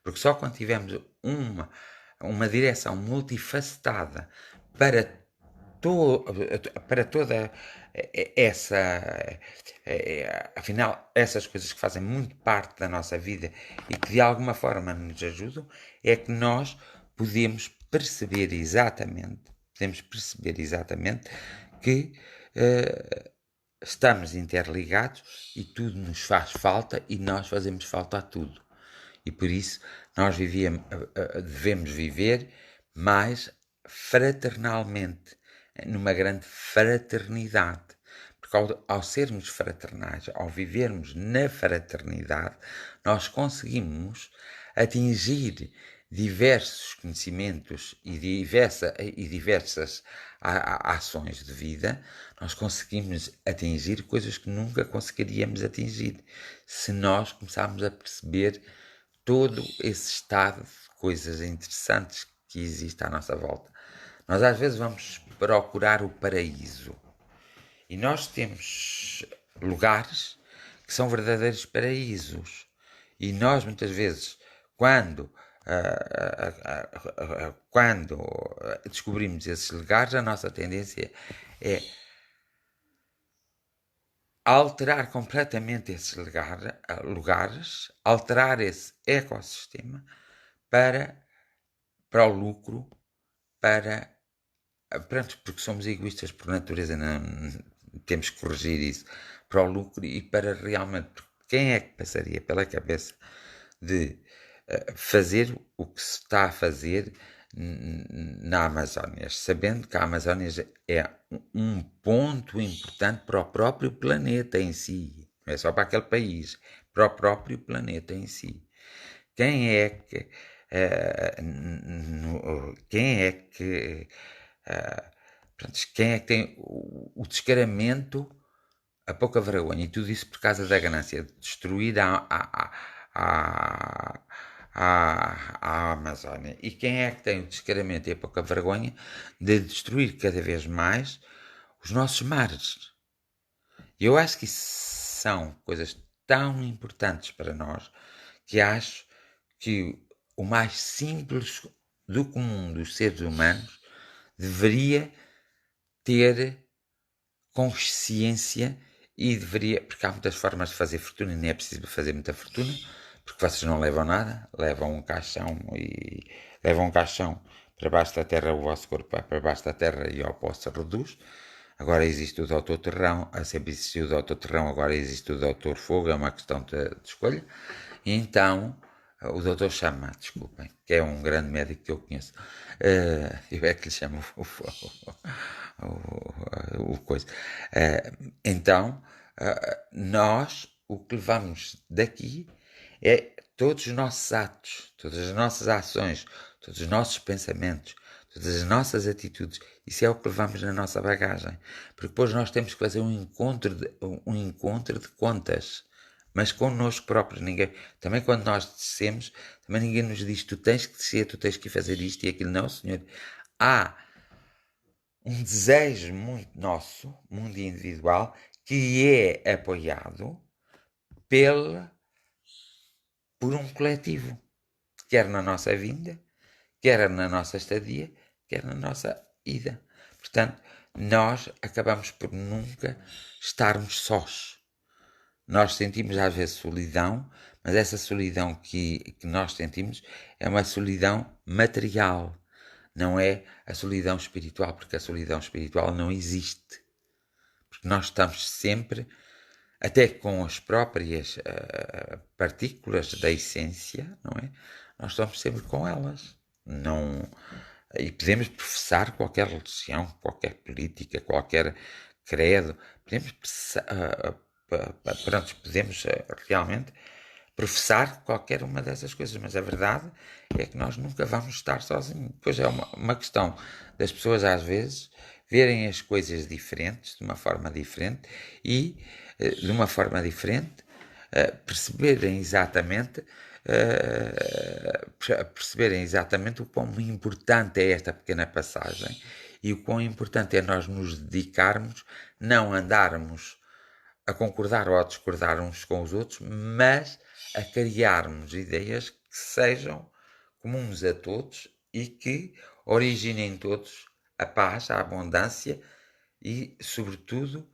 Porque só quando tivermos uma direção multifacetada para, para toda essa, afinal, essas coisas que fazem muito parte da nossa vida e que de alguma forma nos ajudam, é que nós podemos perceber exatamente que estamos interligados e tudo nos faz falta e nós fazemos falta a tudo. E por isso nós devemos viver mais fraternalmente, numa grande fraternidade. Porque ao sermos fraternais, ao vivermos na fraternidade, nós conseguimos atingir diversos conhecimentos e diversas ações de vida, nós conseguimos atingir coisas que nunca conseguiríamos atingir se nós começarmos a perceber todo esse estado de coisas interessantes que existe à nossa volta. Nós às vezes vamos procurar o paraíso e nós temos lugares que são verdadeiros paraísos e nós muitas vezes quando descobrimos esses lugares, a nossa tendência é alterar completamente esses lugares, alterar esse ecossistema para o lucro, pronto, porque somos egoístas por natureza, não, temos que corrigir isso, para o lucro e para realmente, quem é que passaria pela cabeça de fazer o que se está a fazer na Amazónia, sabendo que a Amazónia é um ponto importante para o próprio planeta em si, não é só para aquele país, para o próprio planeta em si. Quem é que tem o descaramento, a pouca vergonha, e tudo isso por causa da ganância de destruir a Amazónia? E quem é que tem o descaramento e a pouca vergonha de destruir cada vez mais os nossos mares? E eu acho que isso são coisas tão importantes para nós que acho que o mais simples do comum dos seres humanos deveria ter consciência e deveria, porque há muitas formas de fazer fortuna e nem é preciso fazer muita fortuna, porque vocês não levam nada, levam um caixão para baixo da terra, o vosso corpo vai para baixo da terra e ao pó se reduz. Agora existe o Doutor Terrão, sempre existiu o Doutor Terrão, agora existe o Doutor Fogo, é uma questão de escolha. E então, o Doutor Chama, desculpem, que é um grande médico que eu conheço. Eu é que lhe chamo o coisa. Então, nós, o que levamos daqui é todos os nossos atos, todas as nossas ações, todos os nossos pensamentos, todas as nossas atitudes. Isso é o que levamos na nossa bagagem. Porque depois nós temos que fazer um encontro de contas, mas connosco próprios. Também quando nós descemos, também ninguém nos diz: tu tens que descer, tu tens que fazer isto e aquilo. Não, senhor. Há um desejo muito nosso, muito individual, que é apoiado por um coletivo, quer na nossa vinda, quer na nossa estadia, quer na nossa ida. Portanto, nós acabamos por nunca estarmos sós. Nós sentimos às vezes solidão, mas essa solidão que nós sentimos é uma solidão material, não é a solidão espiritual, porque a solidão espiritual não existe. Porque nós estamos sempre, até com as próprias partículas da essência, não é? Nós estamos sempre com elas. Não, e podemos professar qualquer religião, qualquer política, qualquer credo, podemos realmente professar qualquer uma dessas coisas, mas a verdade é que nós nunca vamos estar sozinhos. Pois é uma questão das pessoas às vezes verem as coisas diferentes, de uma forma diferente e de uma forma diferente perceberem exatamente o quão importante é esta pequena passagem e o quão importante é nós nos dedicarmos, não andarmos a concordar ou a discordar uns com os outros, mas a criarmos ideias que sejam comuns a todos e que originem em todos a paz, a abundância e, sobretudo,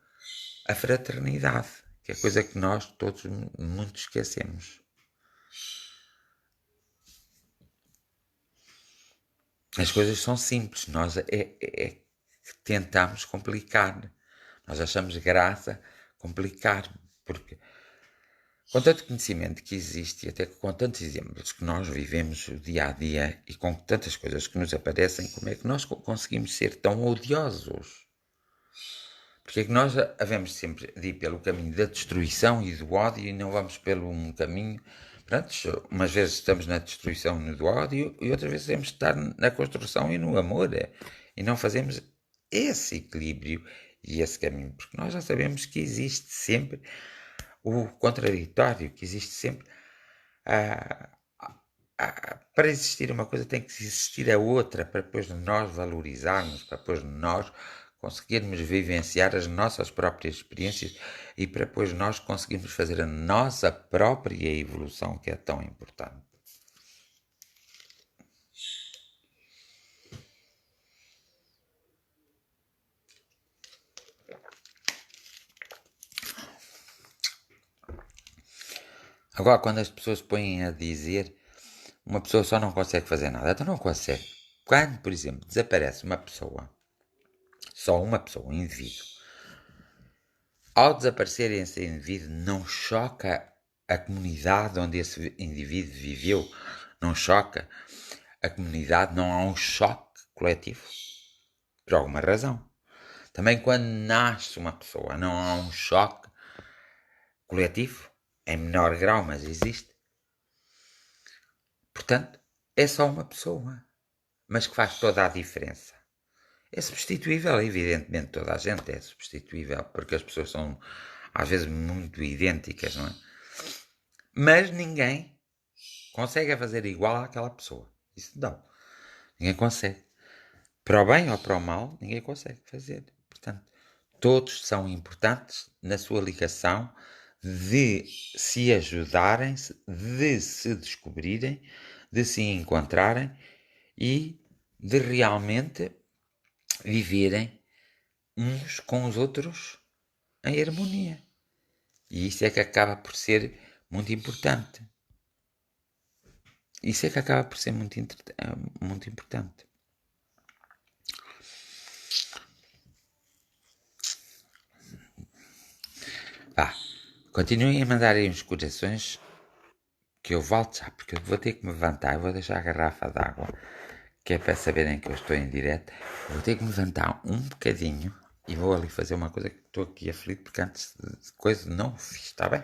a fraternidade, que é coisa que nós todos muito esquecemos. As coisas são simples, nós tentamos complicar, nós achamos graça complicar, porque com tanto conhecimento que existe e até com tantos exemplos que nós vivemos o dia a dia e com tantas coisas que nos aparecem, como é que nós conseguimos ser tão odiosos? Porque é que nós havemos sempre de ir pelo caminho da destruição e do ódio e não vamos pelo um caminho. Pronto, umas vezes estamos na destruição e no ódio e outras vezes temos de estar na construção e no amor. E não fazemos esse equilíbrio e esse caminho, porque nós já sabemos que existe sempre o contraditório, que existe sempre para existir uma coisa tem que existir a outra, para depois nós valorizarmos, para depois nós conseguirmos vivenciar as nossas próprias experiências e para depois nós conseguirmos fazer a nossa própria evolução, que é tão importante. Agora, quando as pessoas põem a dizer uma pessoa só não consegue fazer nada, então não consegue. Quando, por exemplo, desaparece uma pessoa, só uma pessoa, um indivíduo, ao desaparecer esse indivíduo, não choca a comunidade onde esse indivíduo viveu, não choca a comunidade, não há um choque coletivo, por alguma razão. Também quando nasce uma pessoa, não há um choque coletivo, em menor grau, mas existe. Portanto, é só uma pessoa, mas que faz toda a diferença. É substituível, evidentemente, toda a gente é substituível, porque as pessoas são às vezes muito idênticas, não é? Mas ninguém consegue fazer igual àquela pessoa. Isso não. Ninguém consegue. Para o bem ou para o mal, ninguém consegue fazer. Portanto, todos são importantes na sua ligação de se ajudarem, de se descobrirem, de se encontrarem e de realmente viverem uns com os outros em harmonia. E isso é que acaba por ser muito importante. Isso é que acaba por ser muito importante. Vá, continuem a mandar aí uns corações que eu volto já, porque eu vou ter que me levantar, eu vou deixar a garrafa d'água, que é para saberem que eu estou em direto. Eu vou ter que me levantar um bocadinho e vou ali fazer uma coisa que estou aqui aflito, porque antes de coisa não fiz, está bem?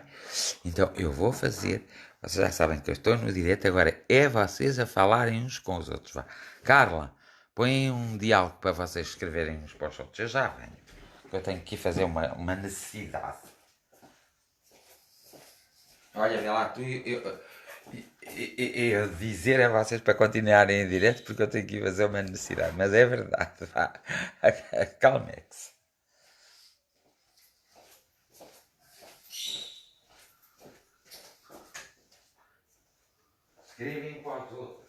Então eu vou fazer, vocês já sabem que eu estou no direto, agora é vocês a falarem uns com os outros. Vá. Carla, põe um diálogo para vocês escreverem uns para os outros, eu já venho, porque eu tenho que ir fazer uma necessidade. Olha, vê lá, eu dizer a vocês para continuarem em direto porque eu tenho que ir fazer uma necessidade, mas é verdade, vá, acalme-se. Escrevem para os outros.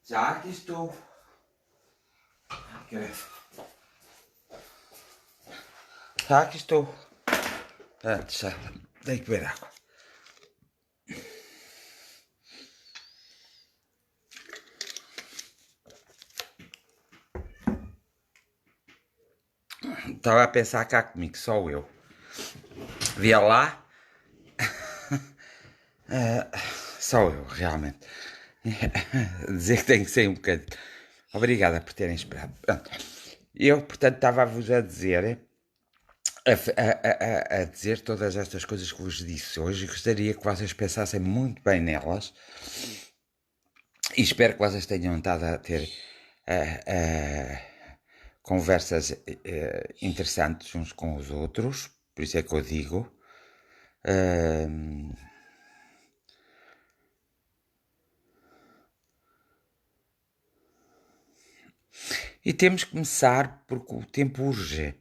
Já aqui estou. Já aqui estou. Antes, já tenho que beber água. Estava a pensar cá comigo, só eu. Via lá. Só eu, realmente. Dizer que tenho que sair um bocadinho. Obrigada por terem esperado. Pronto. Eu, portanto, estava-vos a dizer, a dizer todas estas coisas que vos disse hoje e gostaria que vocês pensassem muito bem nelas e espero que vocês tenham estado a ter conversas interessantes uns com os outros, por isso é que eu digo. E temos que começar porque o tempo urge.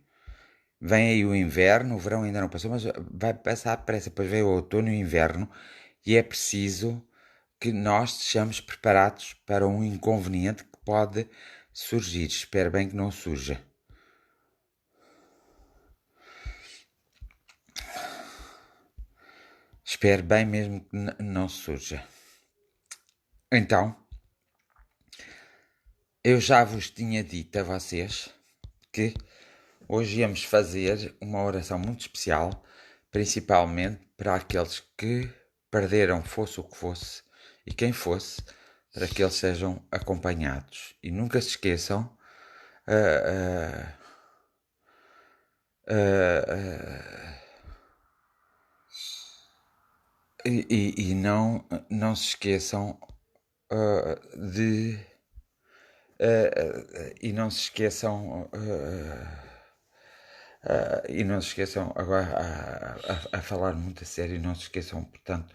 Vem aí o inverno, o verão ainda não passou, mas vai passar depressa. Depois vem o outono e o inverno e é preciso que nós estejamos preparados para um inconveniente que pode surgir. Espero bem que não surja. Espero bem mesmo que não surja. Então, eu já vos tinha dito a vocês que hoje íamos fazer uma oração muito especial, principalmente para aqueles que perderam, fosse o que fosse, e quem fosse, para que eles sejam acompanhados. E nunca se esqueçam e não se esqueçam de e não se esqueçam e não se esqueçam agora a falar muito a sério, não se esqueçam, portanto,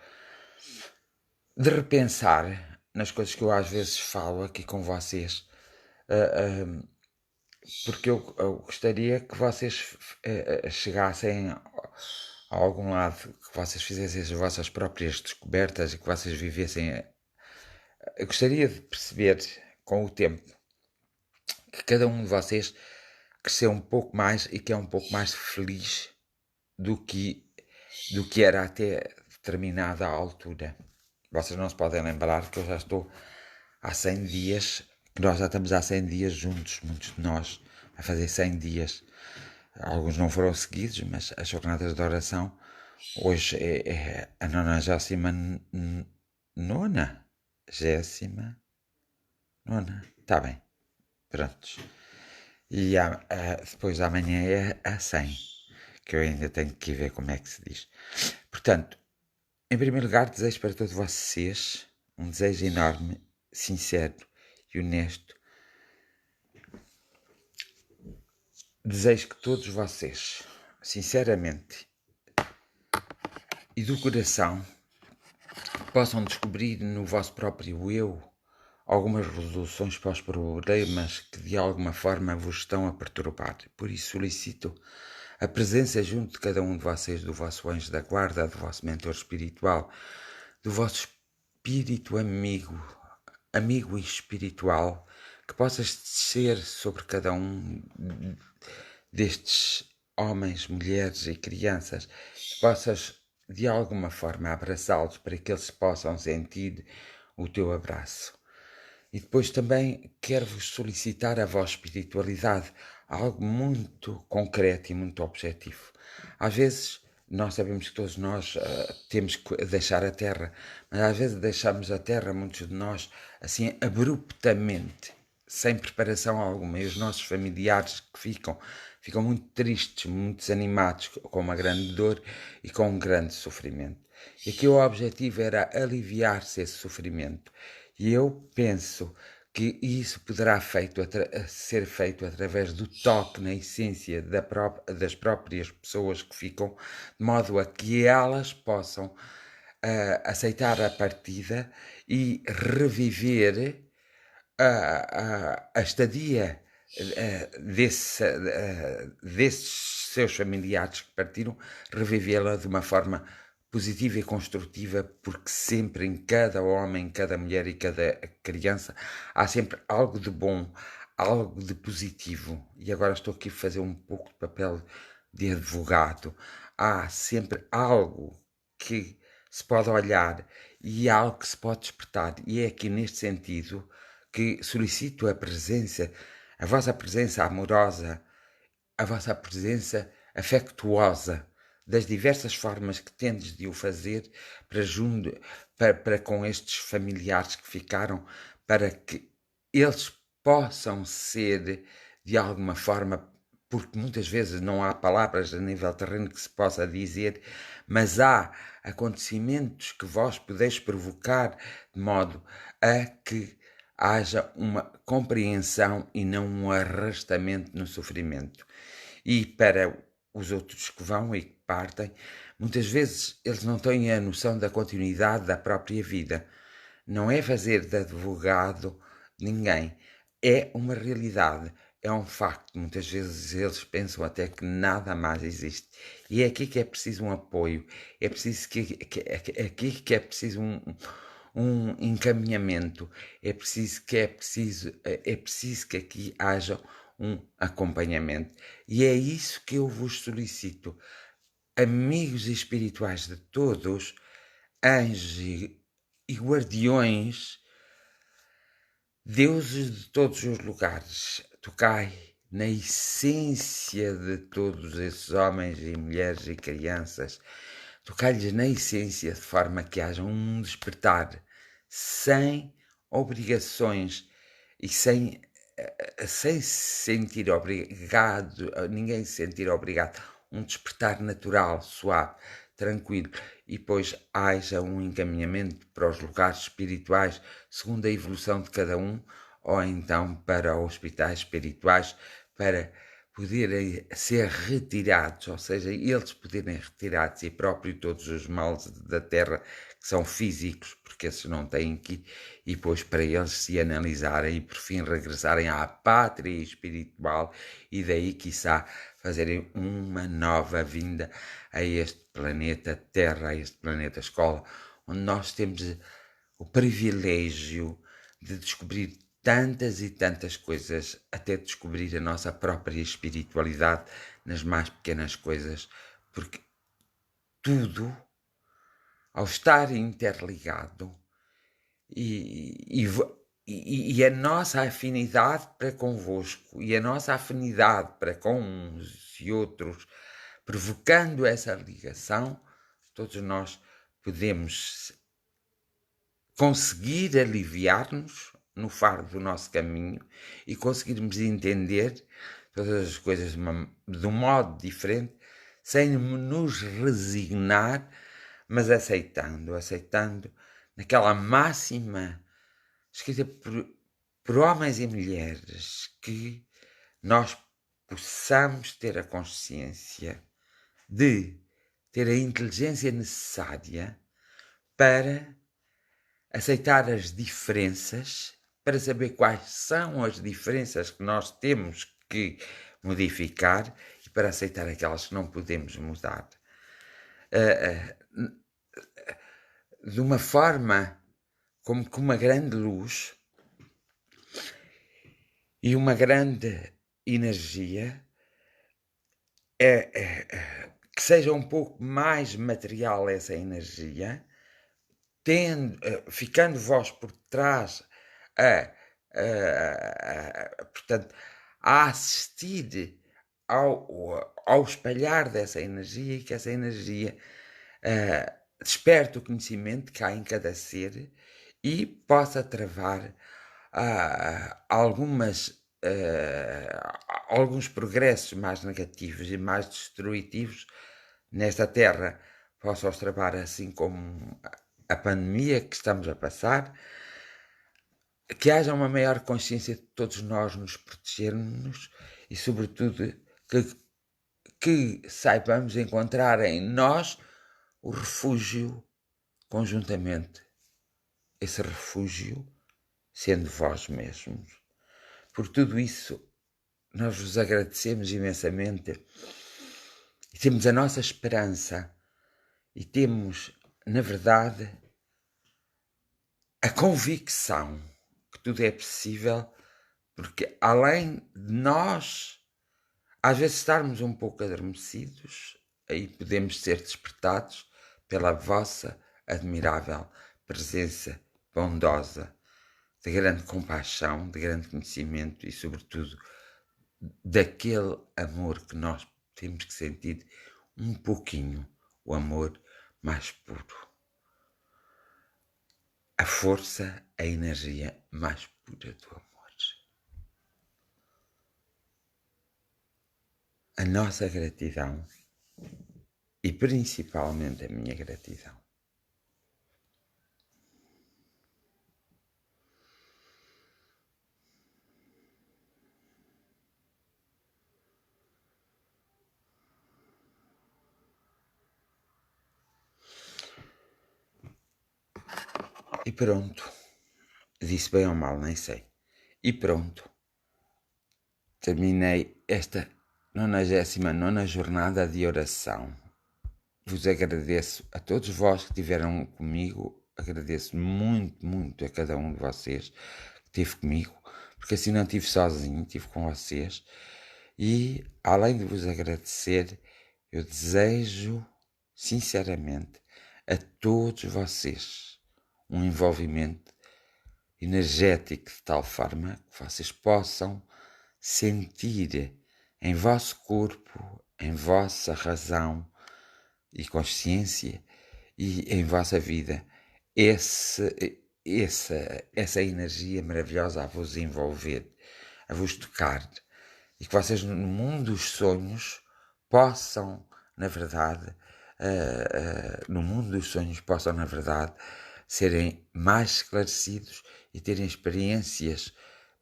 de repensar nas coisas que eu às vezes falo aqui com vocês, porque eu gostaria que vocês chegassem a algum lado, que vocês fizessem as vossas próprias descobertas e que vocês vivessem. Eu gostaria de perceber com o tempo que cada um de vocês cresceu um pouco mais e que é um pouco mais feliz do que era até determinada altura. Vocês não se podem lembrar que eu já estou há 100 dias, que nós já estamos há 100 dias juntos, muitos de nós, a fazer 100 dias. Alguns não foram seguidos, mas as jornadas de oração, hoje é a 99ª, 29ª, está bem, prontos. E depois amanhã é a 100, que eu ainda tenho que ver como é que se diz. Portanto, em primeiro lugar, desejo para todos vocês um desejo enorme, sincero e honesto. Desejo que todos vocês, sinceramente e do coração, possam descobrir no vosso próprio eu algumas resoluções para os problemas que de alguma forma vos estão a perturbar. Por isso solicito a presença junto de cada um de vocês, do vosso anjo da guarda, do vosso mentor espiritual, do vosso espírito amigo e espiritual, que possas descer sobre cada um destes homens, mulheres e crianças, que possas de alguma forma abraçá-los para que eles possam sentir o teu abraço. E depois também quero-vos solicitar a vossa espiritualidade, algo muito concreto e muito objetivo. Às vezes nós sabemos que todos nós temos que deixar a Terra, mas às vezes deixamos a Terra, muitos de nós, assim abruptamente, sem preparação alguma, e os nossos familiares que ficam muito tristes, muito desanimados, com uma grande dor e com um grande sofrimento. E aqui o objetivo era aliviar-se esse sofrimento. E eu penso que isso poderá ser feito através do toque na essência das próprias pessoas que ficam, de modo a que elas possam aceitar a partida e reviver a estadia desses seus familiares que partiram, revivê-la de uma forma positiva e construtiva, porque sempre em cada homem, cada mulher e cada criança há sempre algo de bom, algo de positivo. E agora estou aqui a fazer um pouco de papel de advogado. Há sempre algo que se pode olhar e algo que se pode despertar. E é aqui neste sentido que solicito a vossa presença amorosa, a vossa presença afectuosa, das diversas formas que tendes de o fazer para com estes familiares que ficaram, para que eles possam ser de alguma forma, porque muitas vezes não há palavras a nível terreno que se possa dizer, mas há acontecimentos que vós podeis provocar de modo a que haja uma compreensão e não um arrastamento no sofrimento. E para os outros que vão e que partem, muitas vezes eles não têm a noção da continuidade da própria vida. Não é fazer de advogado ninguém, é uma realidade, é um facto. Muitas vezes eles pensam até que nada mais existe. E é aqui que é preciso um apoio, é preciso aqui que é preciso um encaminhamento, é preciso que aqui haja um acompanhamento. E é isso que eu vos solicito, amigos espirituais de todos, anjos e guardiões, deuses de todos os lugares, tocai na essência de todos esses homens e mulheres e crianças, tocai-lhes na essência de forma que haja um despertar sem obrigações e sem se sentir obrigado, ninguém se sentir obrigado, um despertar natural, suave, tranquilo, e depois haja um encaminhamento para os lugares espirituais segundo a evolução de cada um, ou então para hospitais espirituais, para poderem ser retirados, ou seja, eles poderem retirar de si próprio todos os males da terra que são físicos, porque esses não têm que ir, e depois para eles se analisarem e por fim regressarem à pátria espiritual e daí, quiçá, fazerem uma nova vinda a este planeta Terra, a este planeta Escola, onde nós temos o privilégio de descobrir tantas e tantas coisas, até descobrir a nossa própria espiritualidade nas mais pequenas coisas, porque tudo, ao estar interligado, e a nossa afinidade para convosco e a nossa afinidade para com uns e outros, provocando essa ligação, todos nós podemos conseguir aliviar-nos no fardo do nosso caminho e conseguirmos entender todas as coisas de um modo diferente, sem nos resignar, mas aceitando naquela máxima escrita por homens e mulheres, que nós possamos ter a consciência de ter a inteligência necessária para aceitar as diferenças, para saber quais são as diferenças que nós temos que modificar e para aceitar aquelas que não podemos mudar. De uma forma como que uma grande luz e uma grande energia que seja um pouco mais material essa energia, ficando vós por trás portanto, a assistir ao espalhar dessa energia, e que essa energia desperte o conhecimento que há em cada ser e possa travar alguns progressos mais negativos e mais destrutivos nesta Terra, possa os travar, assim como a pandemia que estamos a passar, que haja uma maior consciência de todos nós nos protegermos e, sobretudo, que saibamos encontrar em nós o refúgio conjuntamente. Esse refúgio sendo vós mesmos. Por tudo isso, nós vos agradecemos imensamente e temos a nossa esperança e temos, na verdade, a convicção que tudo é possível, porque além de nós, às vezes, estarmos um pouco adormecidos, aí podemos ser despertados pela vossa admirável presença bondosa, de grande compaixão, de grande conhecimento e, sobretudo, daquele amor que nós temos que sentir um pouquinho, o amor mais puro. A força, a energia mais pura do amor. A nossa gratidão e principalmente a minha gratidão. E pronto. Disse bem ou mal, nem sei. E pronto. Terminei esta 99ª jornada de oração. Vos agradeço a todos vós que estiveram comigo. Agradeço muito, muito a cada um de vocês que esteve comigo, porque assim não estive sozinho, estive com vocês. E, além de vos agradecer, eu desejo, sinceramente, a todos vocês um envolvimento energético de tal forma que vocês possam sentir em vosso corpo, em vossa razão e consciência e em vossa vida essa energia maravilhosa a vos envolver, a vos tocar, e que vocês no mundo dos sonhos possam, na verdade, no mundo dos sonhos possam, na verdade, serem mais esclarecidos e terem experiências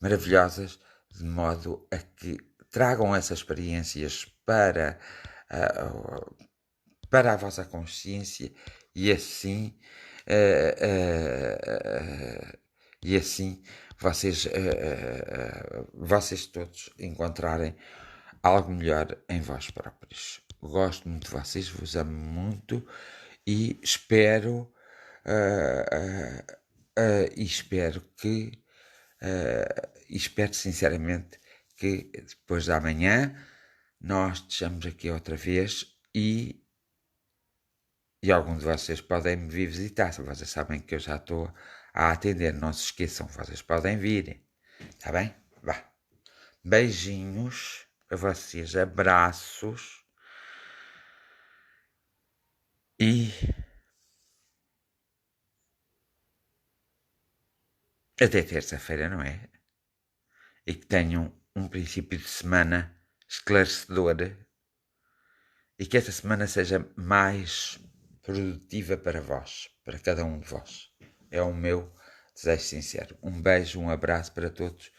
maravilhosas, de modo a que tragam essas experiências para a vossa consciência e assim vocês todos encontrarem algo melhor em vós próprios. Gosto muito de vocês, vos amo muito e espero espero sinceramente que depois de amanhã nós estejamos aqui outra vez e alguns de vocês podem me vir visitar. Vocês sabem que eu já estou a atender, não se esqueçam, vocês podem vir, tá bem? Vá. Beijinhos para vocês, abraços e até terça-feira, não é? E que tenham um princípio de semana esclarecedor e que esta semana seja mais produtiva para vós, para cada um de vós. É o meu desejo sincero. Um beijo, um abraço para todos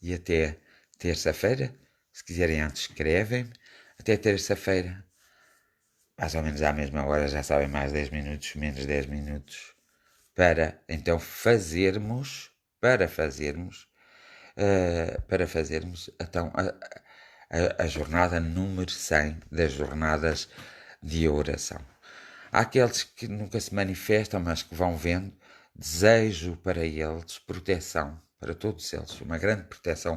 e até terça-feira. Se quiserem antes, escrevem-me. Até terça-feira. Mais ou menos à mesma hora, já sabem, mais 10 minutos, menos 10 minutos. Para então fazermos então a jornada número 100 das jornadas de oração. Há aqueles que nunca se manifestam, mas que vão vendo. Desejo para eles proteção, para todos eles, uma grande proteção,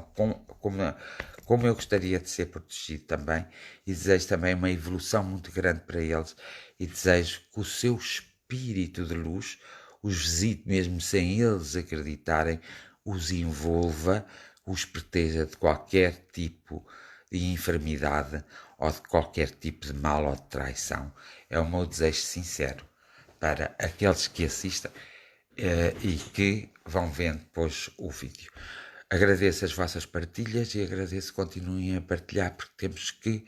como eu gostaria de ser protegido também, e desejo também uma evolução muito grande para eles, e desejo que o seu espírito de luz os visite mesmo sem eles acreditarem, os envolva, os proteja de qualquer tipo de enfermidade ou de qualquer tipo de mal ou de traição. É o meu desejo sincero para aqueles que assistam e que vão vendo depois o vídeo. Agradeço as vossas partilhas e agradeço que continuem a partilhar, porque temos que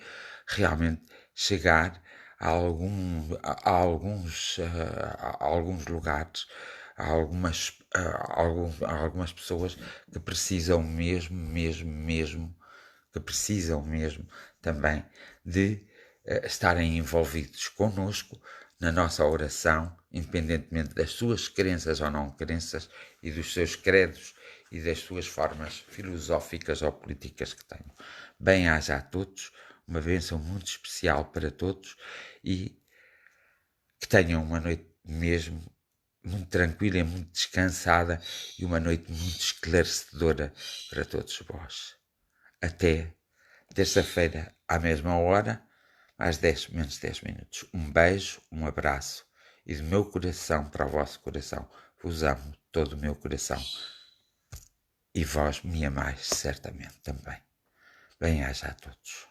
realmente chegar a alguns lugares, a algumas pessoas que precisam mesmo também de estarem envolvidos connosco na nossa oração, independentemente das suas crenças ou não crenças e dos seus credos e das suas formas filosóficas ou políticas que tenham. Bem-aja a todos, uma bênção muito especial para todos e Que tenham uma noite mesmo muito tranquila e muito descansada e uma noite muito esclarecedora para todos vós. Até terça-feira, à mesma hora, às 10 menos 10 minutos. Um beijo, um abraço e do meu coração para o vosso coração. Vos amo todo o meu coração. E vós me amais certamente também. Bem-aja a todos.